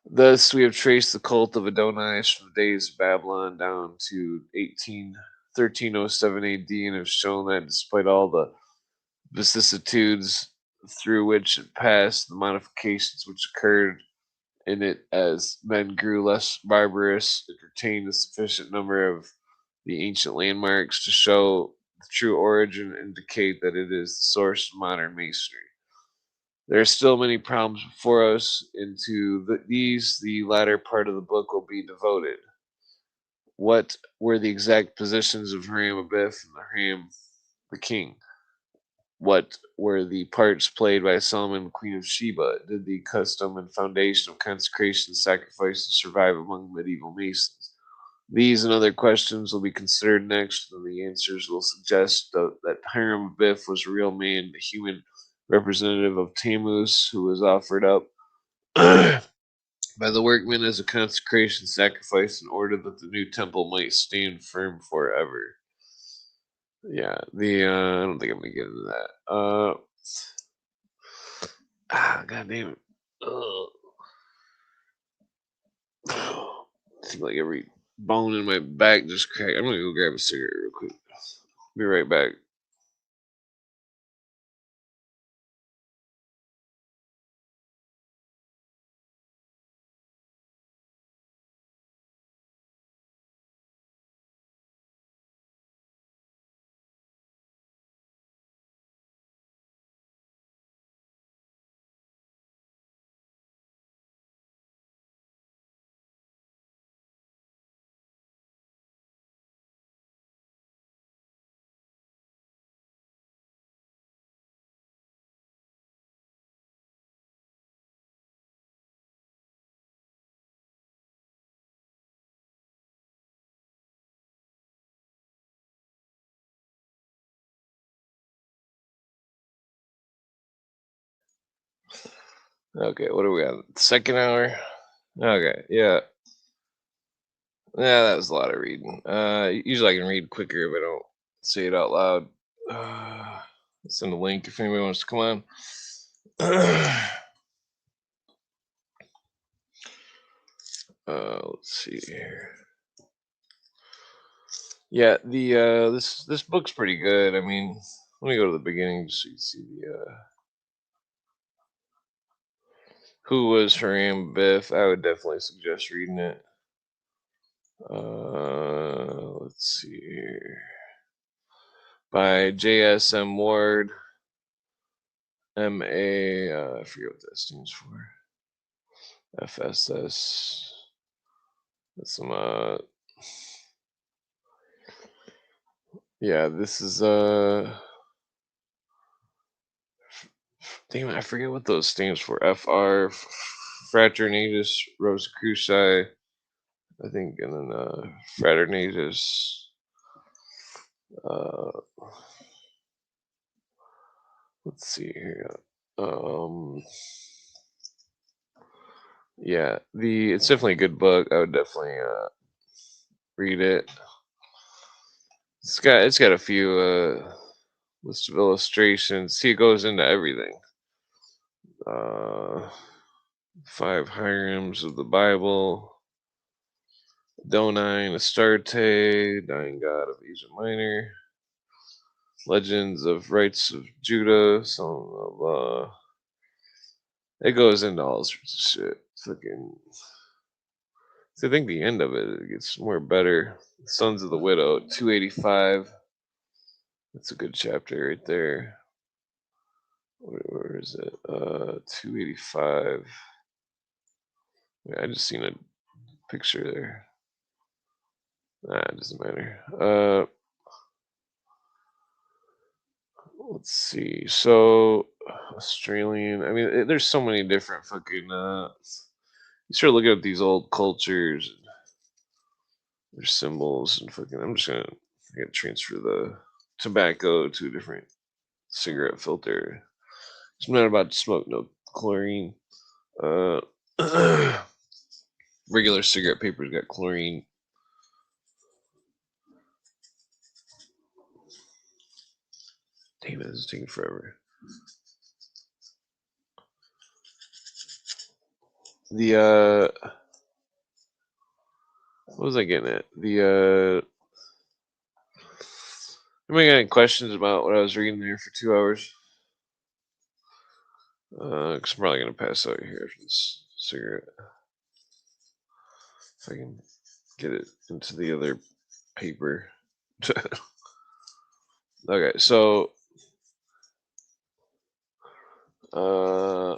Thus, we have traced the cult of Adonais from the days of Babylon down to 1307 AD, and have shown that despite all the vicissitudes through which it passed, the modifications which occurred in it as men grew less barbarous, it retained a sufficient number of the ancient landmarks to show the true origin and indicate that it is the source of modern masonry. There are still many problems before us, and to these the latter part of the book will be devoted. What were the exact positions of Hiram Abiff and Hiram the king? What were the parts played by Solomon, Queen of Sheba? Did the custom and foundation of consecration and sacrifices survive among medieval Masons? These and other questions will be considered next, and the answers will suggest that Hiram Abiff was a real man, a human representative of Tammuz, who was offered up by the workmen as a consecration sacrifice in order that the new temple might stand firm forever. Yeah, I don't think I'm gonna get into that. God damn it. Ugh. Seems like every bone in my back just cracked. I'm gonna go grab a cigarette real quick. Be right back. Okay, what are we on? Second hour? Okay, yeah. Yeah, that was a lot of reading. Usually I can read quicker if I don't say it out loud. Send a link if anybody wants to come on. Let's see here. Yeah, the this book's pretty good. I mean, let me go to the beginning just so you can see the who was Haram Biff. I would definitely suggest reading it. Let's see here. By J.S.M. Ward, M.A. I forget what that stands for. F.S.S. That's some yeah, this is damn it, I forget what those stands for. F.R. Fraternatus Rosicruci I think, and then Fraternatus. Uh, let's see here. Um, yeah, it's definitely a good book. I would definitely read it. It's got a few list of illustrations. See, it goes into everything. Uh, 5 hierarchs of the Bible. Donine, Astarte, Dying God of Asia Minor. Legends of Rights of Judah. Some of it goes into all sorts of shit. Fucking. So I think the end of it gets more better. Sons of the Widow, 285. That's a good chapter right there. Where is it? 285. Yeah, I just seen a picture there. Nah, it doesn't matter. Let's see. So Australian. I mean, there's so many different fucking. You start looking at these old cultures, and their symbols, and fucking. I gotta transfer the tobacco to a different cigarette filter. I'm not about to smoke no chlorine. Uh, regular cigarette paper's got chlorine. Damn it, this is taking forever. The what was I getting at? Anybody got any questions about what I was reading there for 2 hours? Cause I'm probably gonna pass out here after this cigarette. If I can get it into the other paper. Okay, so uh,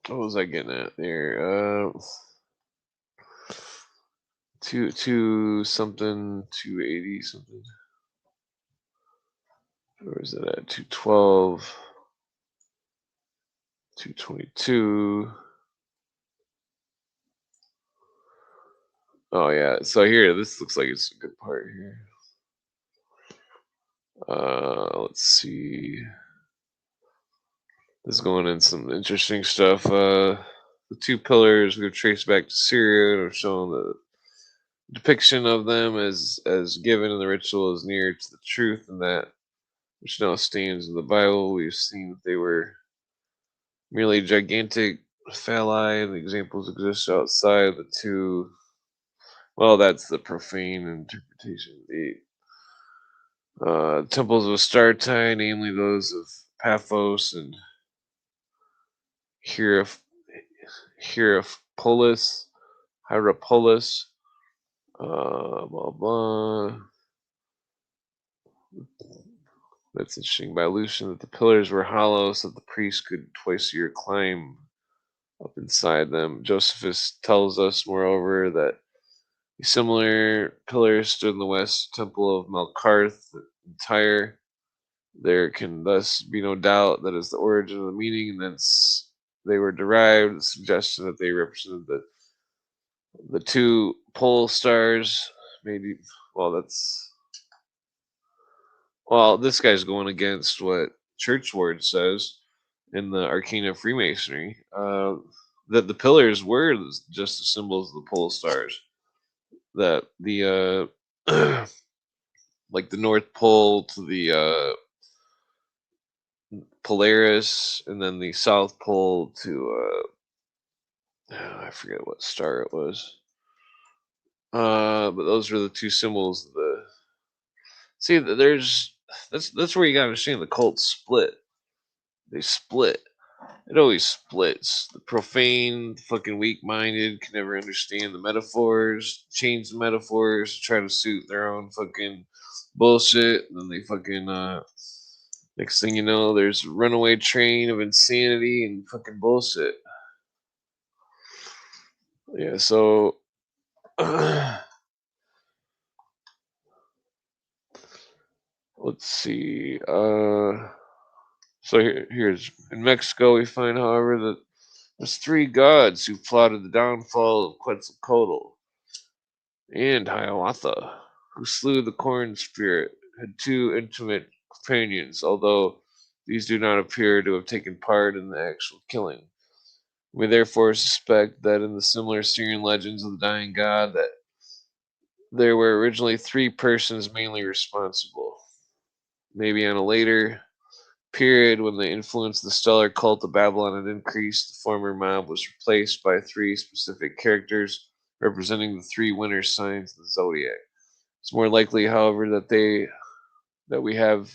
what was I getting at there? Two something, 280 something. Where is it at? 212, 222. Oh yeah. So here, this looks like it's a good part here. Let's see. This is going in some interesting stuff. The two pillars we've traced back to Syria and have shown the depiction of them as given in the ritual is near to the truth, and that which now stands in the Bible. We've seen that they were merely gigantic phalli, and the examples exist outside the two. Well, that's the profane interpretation. The temples of Astarte, namely those of Paphos and Hieraph- Hierapolis, Hierapolis, blah blah. That's interesting. By Lucian, that the pillars were hollow, so that the priest could twice a year climb up inside them. Josephus tells us, moreover, that a similar pillar stood in the west temple of Melkarth in Tyre. There can thus be no doubt that is the origin of the meaning, and thence they were derived. The suggestion that they represented the two pole stars. Maybe. Well, this guy's going against what Churchward says in the Arcana of Freemasonry. That the pillars were just the symbols of the pole stars. That the like the North Pole to the Polaris, and then the South Pole to I forget what star it was. But those are the two symbols of the. See, that's where you gotta understand the cult split. They split. It always splits. The profane, fucking weak-minded can never understand the metaphors, change the metaphors, try to suit their own fucking bullshit, and then they fucking next thing you know, there's a runaway train of insanity and fucking bullshit. Yeah, so let's see. So here's in Mexico, we find, however, that there's three gods who plotted the downfall of Quetzalcoatl and Hiawatha, who slew the corn spirit, had two intimate companions, although these do not appear to have taken part in the actual killing. We therefore suspect that in the similar Syrian legends of the dying god that there were originally three persons mainly responsible. Maybe on a later period, when the influence of the stellar cult of Babylon had increased, the former mob was replaced by three specific characters representing the three winter signs of the zodiac. It's more likely, however, that we have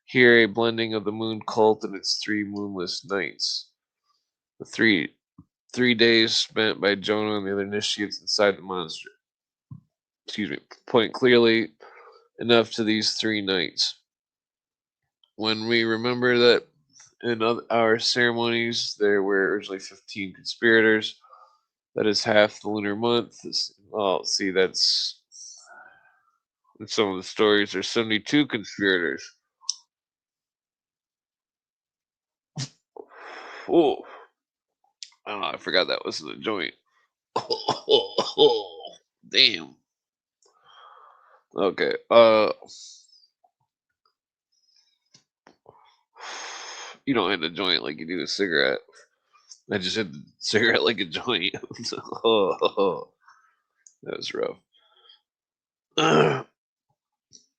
here a blending of the moon cult and its three moonless nights. The 3 days spent by Jonah and the other initiates inside the monster, point clearly enough to these 3 nights. When we remember that in our ceremonies there were originally 15 conspirators, that is half the lunar month. Well, see, that's in some of the stories. There's 72 conspirators. Oh, I forgot that was the joint. Damn. Okay. You don't hit the joint like you do a cigarette. I just hit the cigarette like a joint. Oh, that was rough.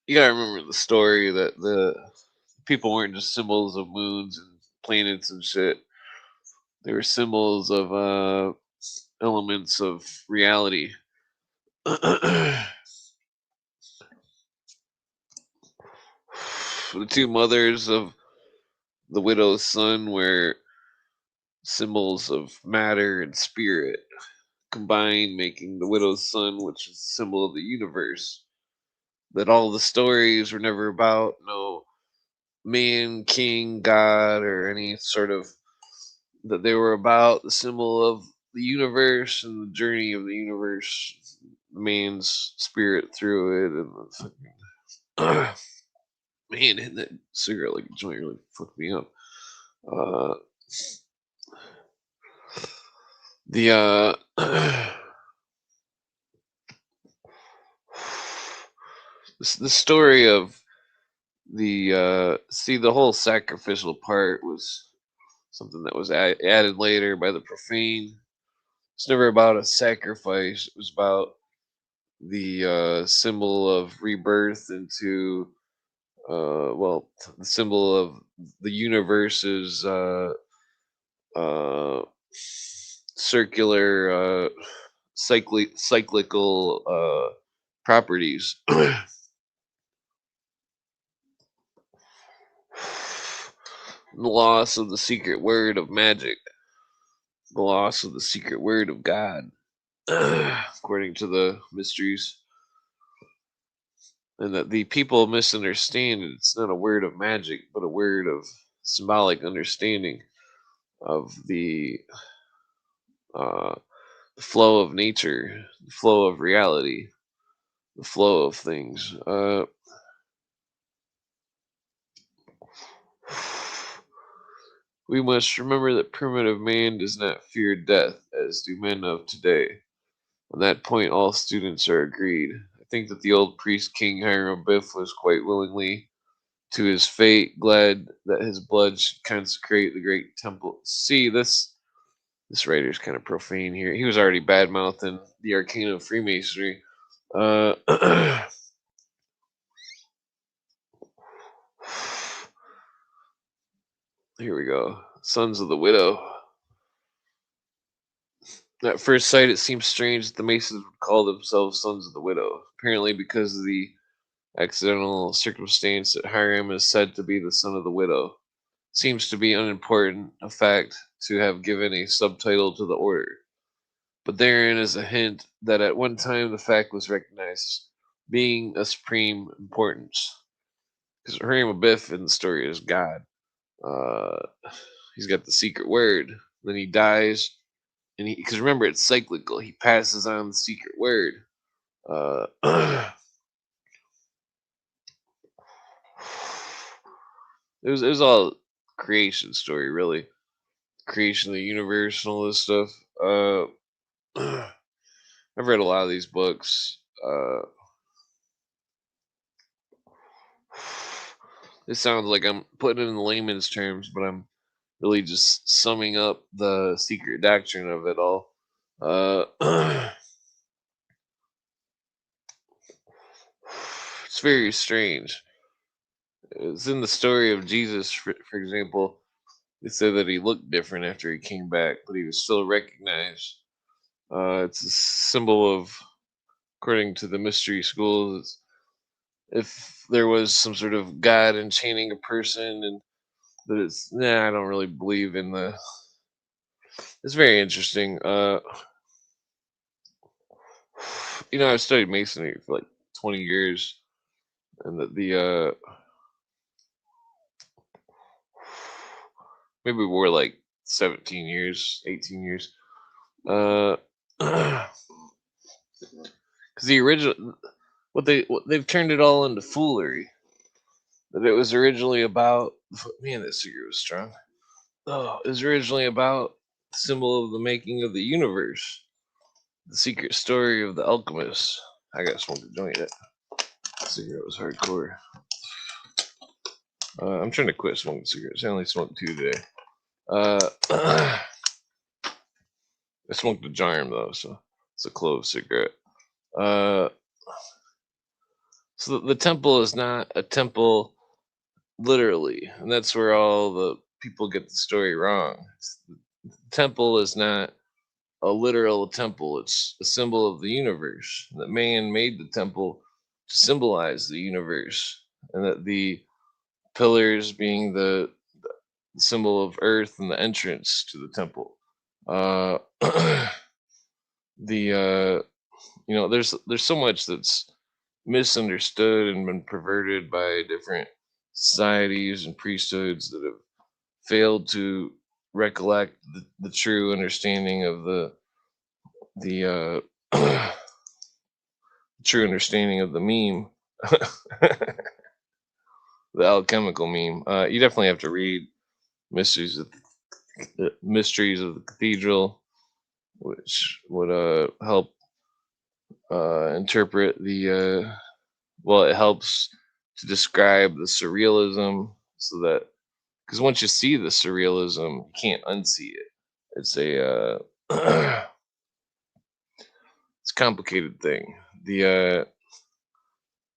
You gotta remember the story that the people weren't just symbols of moons and planets and shit. They were symbols of elements of reality. The two mothers of the widow's son were symbols of matter and spirit combined, making the widow's son, which is a symbol of the universe. That all the stories were never about no man, king, god, or any sort of, that they were about the symbol of the universe and the journey of the universe, man's spirit through it, and the fucking man, hitting that cigarette like a joint really fucked me up. Uh, the the story of the whole sacrificial part was something that was added later by the profane. It's never about a sacrifice. It was about the symbol of rebirth into the symbol of the universe's uh, circular cyclical properties. The loss of the secret word of magic, the loss of the secret word of God, according to the mysteries, and that the people misunderstand it. It's not a word of magic, but a word of symbolic understanding of uh, the flow of nature, the flow of reality, the flow of things. We must remember that primitive man does not fear death as do men of today. On that point, all students are agreed. I think that the old priest King Hiram Biff was quite willingly to his fate, glad that his blood should consecrate the great temple. See, this writer's kind of profane here. He was already bad mouthing the arcane of Freemasonry. Uh, Here we go. Sons of the Widow. At first sight, it seems strange that the Masons would call themselves Sons of the Widow, apparently because of the accidental circumstance that Hiram is said to be the son of the widow. Seems to be unimportant, a fact to have given a subtitle to the order. But therein is a hint that at one time the fact was recognized being of supreme importance. Because Hiram Abiff in the story is God. Uh, he's got the secret word. Then he dies, and because remember it's cyclical. He passes on the secret word. It was all creation story, really. Creation of the universe and all this stuff. Uh, I've read a lot of these books. It sounds like I'm putting it in layman's terms, but I'm really just summing up the secret doctrine of it all. It's very strange. It's in the story of Jesus, for example. They said that he looked different after he came back, but he was still recognized. It's a symbol of, according to the mystery schools, if there was some sort of God enchaining a person, and that it's, nah, I don't really believe in the. It's very interesting. I've studied masonry for like 20 years, and maybe we're like 17 years, 18 years. Uh, because the original, what they've turned it all into foolery. That it was originally about, man, that cigarette was strong. Oh, it was originally about the symbol of the making of the universe, the secret story of the alchemist. I got smoked a joint. That cigarette was hardcore. I'm trying to quit smoking cigarettes. I only smoked two today. I smoked a Jarm though, so it's a clove cigarette. Uh, so the temple is not a temple literally, and that's where all the people get the story wrong. The temple is not a literal temple; it's a symbol of the universe. That man made the temple to symbolize the universe, and that the pillars being the symbol of earth and the entrance to the temple. Uh, the there's so much that's misunderstood and been perverted by different societies and priesthoods that have failed to recollect the true understanding of the true understanding of the meme, the alchemical meme. You definitely have to read mysteries of the cathedral, which would help interpret well, it helps to describe the surrealism, so that, because once you see the surrealism, you can't unsee it. It's a it's a complicated thing. You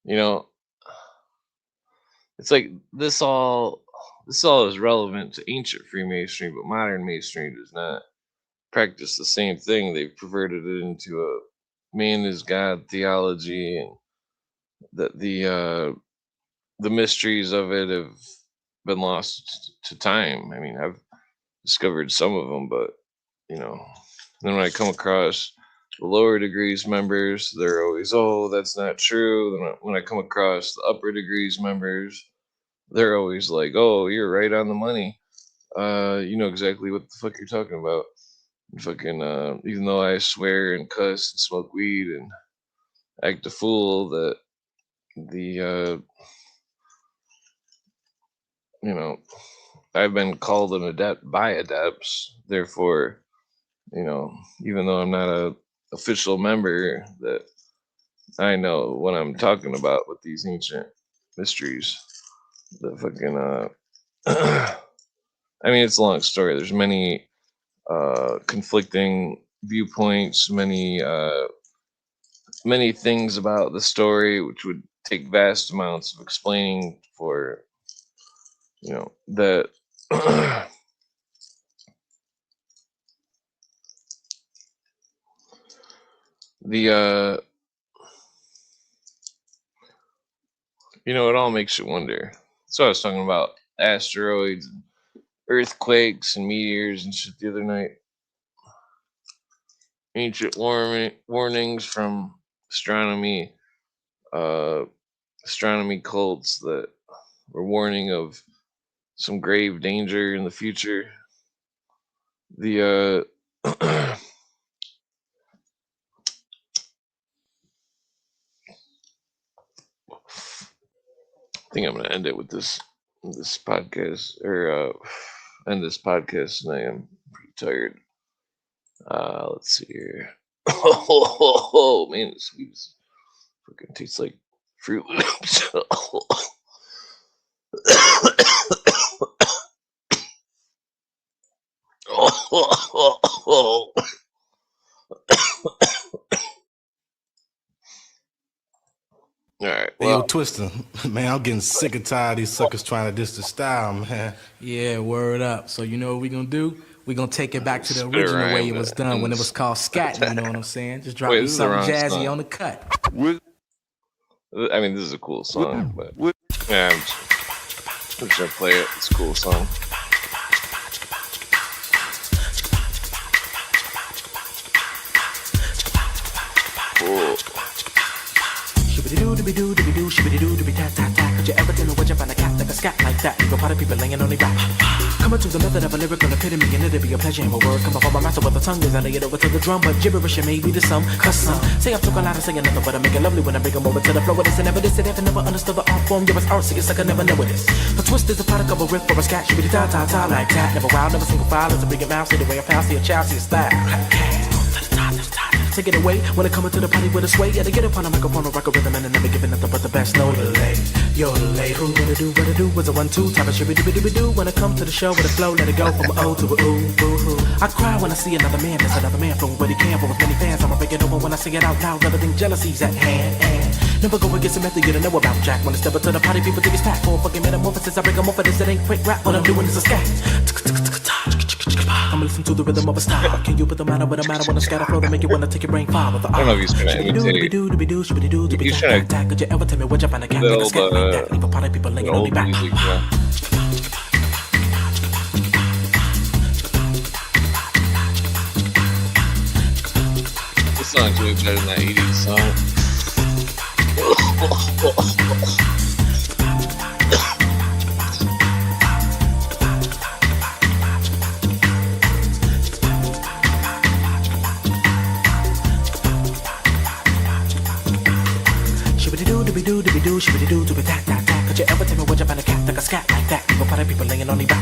know, it's like this all is relevant to ancient Freemasonry, but modern Masonry does not practice the same thing. They've perverted it into a man is God theology, and that the mysteries of it have been lost to time. I mean, I've discovered some of them, but you know, then when I come across the lower degrees members, they're always, oh, that's not true. Then when I come across the upper degrees members, they're always like, oh, you're right on the money. You know exactly what the fuck you're talking about. Fucking, even though I swear and cuss and smoke weed and act a fool, that the you know I've been called an adept by adepts. Therefore, even though I'm not a official member, that I know what I'm talking about with these ancient mysteries. The fucking I mean, it's a long story. There's many conflicting viewpoints, many things about the story, which would take vast amounts of explaining for that. The it all makes you wonder. So I was talking about asteroids, and earthquakes, and meteors and shit the other night. Ancient warnings from astronomy, uh, astronomy cults that were warning of some grave danger in the future. The I think I'm gonna end it with this this podcast or end this podcast tonight. I'm pretty tired. Let's see here. Oh, man, this weed fucking tastes like Fruit Loops. All right. Hey, yo, Twister, man, I'm getting sick and tired of these suckers trying to diss the style, man. Yeah, word up. So you know what we gonna do? We gonna take it back to the original way it was done when it was called scat. You know what I'm saying? Just drop me something jazzy on the cut. I mean, this is a cool song, but yeah, I'm just gonna play it. It's a cool song. Cool. Shibbity-doo-doo-be-doo-doo-be-doo, shibbity-doo-doo-be-tat-tat-tat. Could you ever tell me what you find a cat like a scat like that? You go part of people laying on the back. Coming to the method of a lyrical epitome, and it'll be a pleasure and a word. Come up on my master with the tongue as I lay it over to the drum, but gibberish and maybe the some custom. Say I took a lot of saying nothing, but I make it lovely when I bring them over to the flow with this. And never this, and never understood the art form. Give us art, so it's like I never know what it is. But twist is a product of a riff or a scat, shibbity-ta-ta-ta like that. Never wild, never single file, it's a big mouse, see the way I pass, see a child, see a style. Take it away when I come into the party with a sway. Yeah, to get up on a microphone, a rock a rhythm, and I never giving nothing but the best. No delay. Yo, delay. Who gonna do what I do? Was a 1-2 type of shibby-dibby-dibby-doo. When I come to the show with a flow, let it go from an O to a ooh, boo-hoo. I cry when I see another man. There's another man from what he can for as many fans. I'ma break it over when I sing it out loud. Never think jealousy's at hand. And never go against a method you don't know about Jack. When I step up to the party, people think it's packed. For a fucking metamorphosis, I break them off for this. It ain't quick rap. What I'm doing is a scat. I'ma listen to the rhythm of a style. Can you put the matter with a matter when I scatter flow to make you wanna take your brain far with the I don't know if he's trying to imitate. He's trying to could you ever tell me what you find a cat like a scat like that? Leave a part of people laying on me back. This song's way better than that 80s song. Shibbity-doo, shibbity-doo-doo-be-tat-tat-tat. Could you ever tell me what you find a cat like a scat like that? Leave a part of people laying on the back.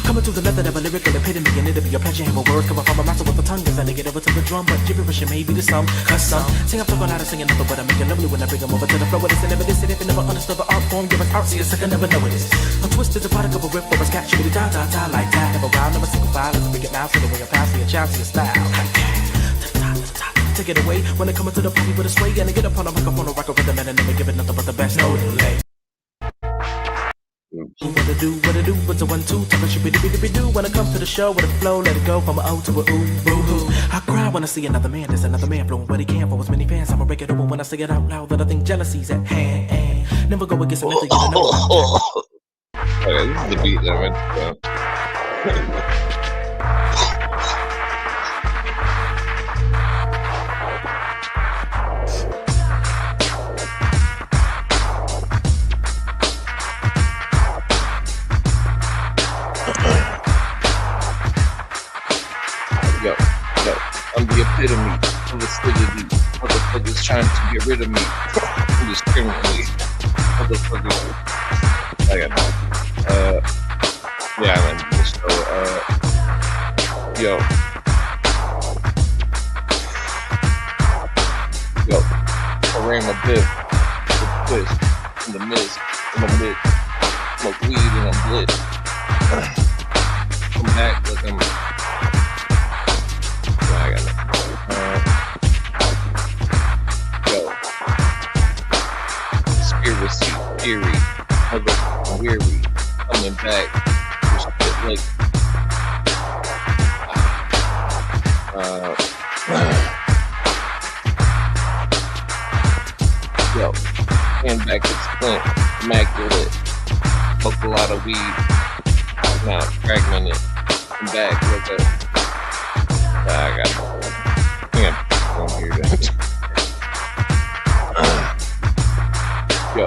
Coming to the method of a lyrical epitome, and it'll be a pleasure and a word. Come up from a master with the tongue as I get over to the drum, but gibberish and maybe the some custom. Sing up to one out of singing nothing, but I make it lovely when I bring them over to the flow with this. And never this, and if you never understood the art form, give us art, see a second, never know it is. A twist is a product of a riff or a scat, shibbity-ta-ta-ta like that. Never wild, never single file, it's a big mouse, see the way I pass, see a child, see a style. Take it away when I come into the party with a sway, and I get up on a microphone, a rock a rhythm, and I never give it nothing but the best. No delay. What I do, what's a 1-2 type of shibbity-dibby-doo. When I come to the show with a flow, let it go from an O to a ooh, boo-hoo. I cry when I see another man, there's another man blowing what he can for as many fans. I'ma break it over when I say it out loud that I think jealousy's at hand. And never go against a method you don't know about. Okay, this is the beat that I meant to Yo, I'm the epitome of acidity. Motherfuckers trying to get rid of me. Indiscriminately. Motherfuckers. I got no. Yeah, I'm in this show. Yo, I ran my biff. The twist. In the mist. In the mid. Smoke weed and I'm lit. Come back like I'm. I got Conspiracy theory, motherfucking weary, coming back, with shit like, hand back to Flint, immaculate, smoke a lot of weed, now fragmented, I'm back with a. I got damn don't hear that. Yo.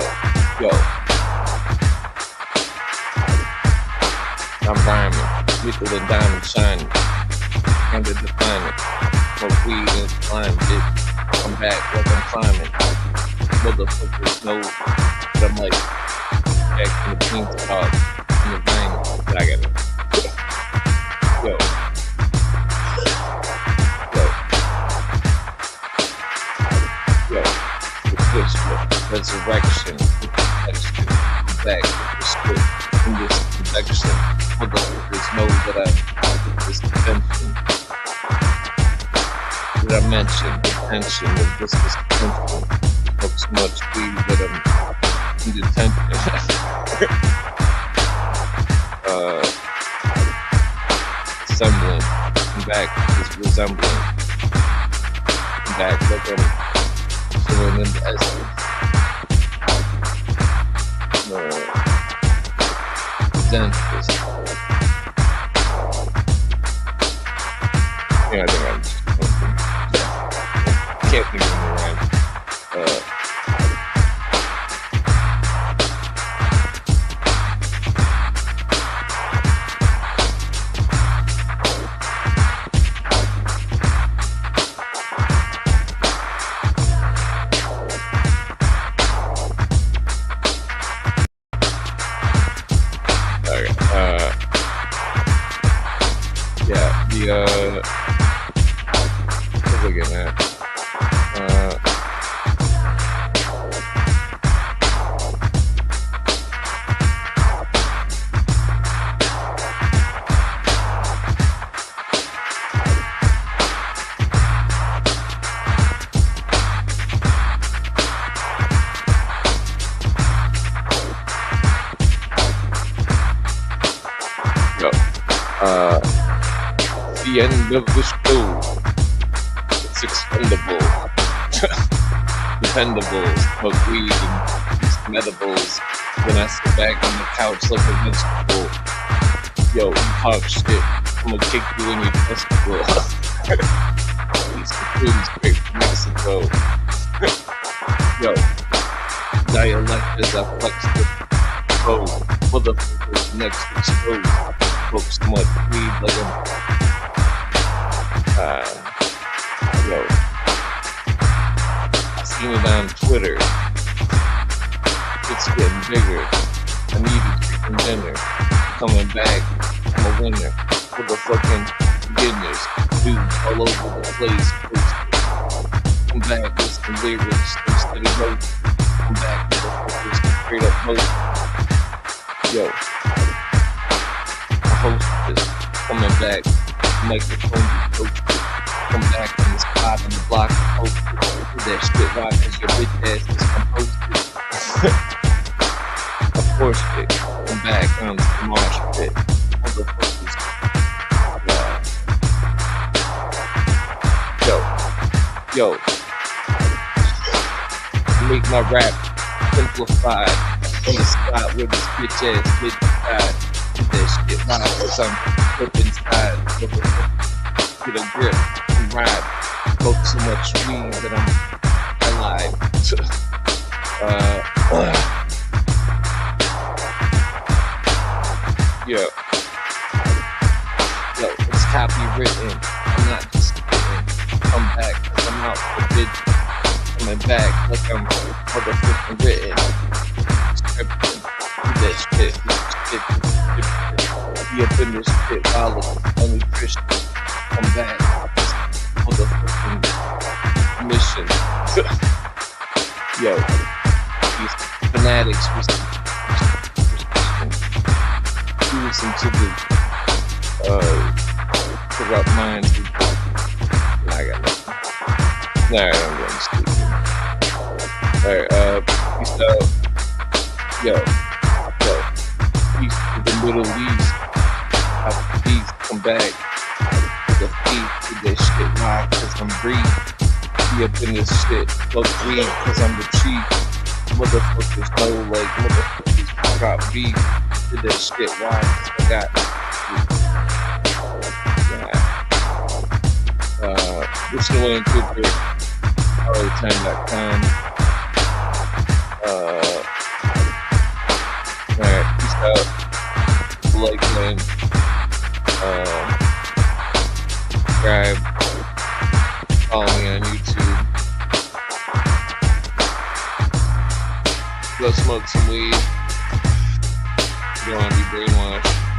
I'm rhyming, nickel and diamond shining, under defining, smoke weed and climb, bitch. I'm back like I'm climbing. Motherfuckers know that I'm like back in the pink talk in the vine. I got it. Yo. Resurrection, protection, I'm back with the script in this connection. Motherfuckers know that I did this convention. Did I mention the tension of this suspension? Smoke so much weed that I'm in detention. Assembling, I'm back is resembling. I'm back looking, showing in the essence. Resentful. Yeah, I think I'm just can't think of the rhyme. What was I getting at? The end of the show. It's expendable. Dependable. Smoke weed and use medibles. Then I sit back on the couch like a vegetable. Yo, you talk shit. I'ma kick you in your testicle. These food's straight from Mexico. Yo, dialect as I flex the road. Motherfuckers next exposed. Smoke so much weed like I'm yo, I seen it on Twitter. It's getting bigger. I needed chicken dinner. Coming back, I'm a winner. For the fucking beginners. Dudes all over the place. I'm back with some lyrics instead of notes. I'm back with the fuckers straight up notes. Yo, I host this. Coming back. Microphone coach. Come back in the spot on the block and post it. Do that shit right cause your bitch ass is composted. Of course it. Come back on the marsh pit. Motherfuckers. Yo. Make my rap simplified. On the spot where this bitch ass bitch died. Do that shit right cause I'm up inside. Get a grip and ride. Smoke so much weed that I lied. Yo, it's copywritten. I'm not just kidding. Come back, cause I'm out for bid. Coming back like I'm motherfucking written. Scripting. Do that shit. Be up in this shit while it's only Christian. Come back. Motherfucking mission. Yo, these fanatics was listen to the corrupt minds. Nah, I got nothing. Alright, I'm going to sleep. Alright, peace out. Yo, peace to the Middle East. Peace, come back. The feet to this shit, why? Cause I'm breathe. Be up in this shit, fuck weed, cause I'm the chief. Motherfuckers know, like, motherfuckers drop beef to this shit, why? Cause I got this is Wayne Cooper, ROTime.com. Alright, peace out. Like, man. Subscribe, follow me on YouTube, go smoke some weed. You don't want to be brainwashed.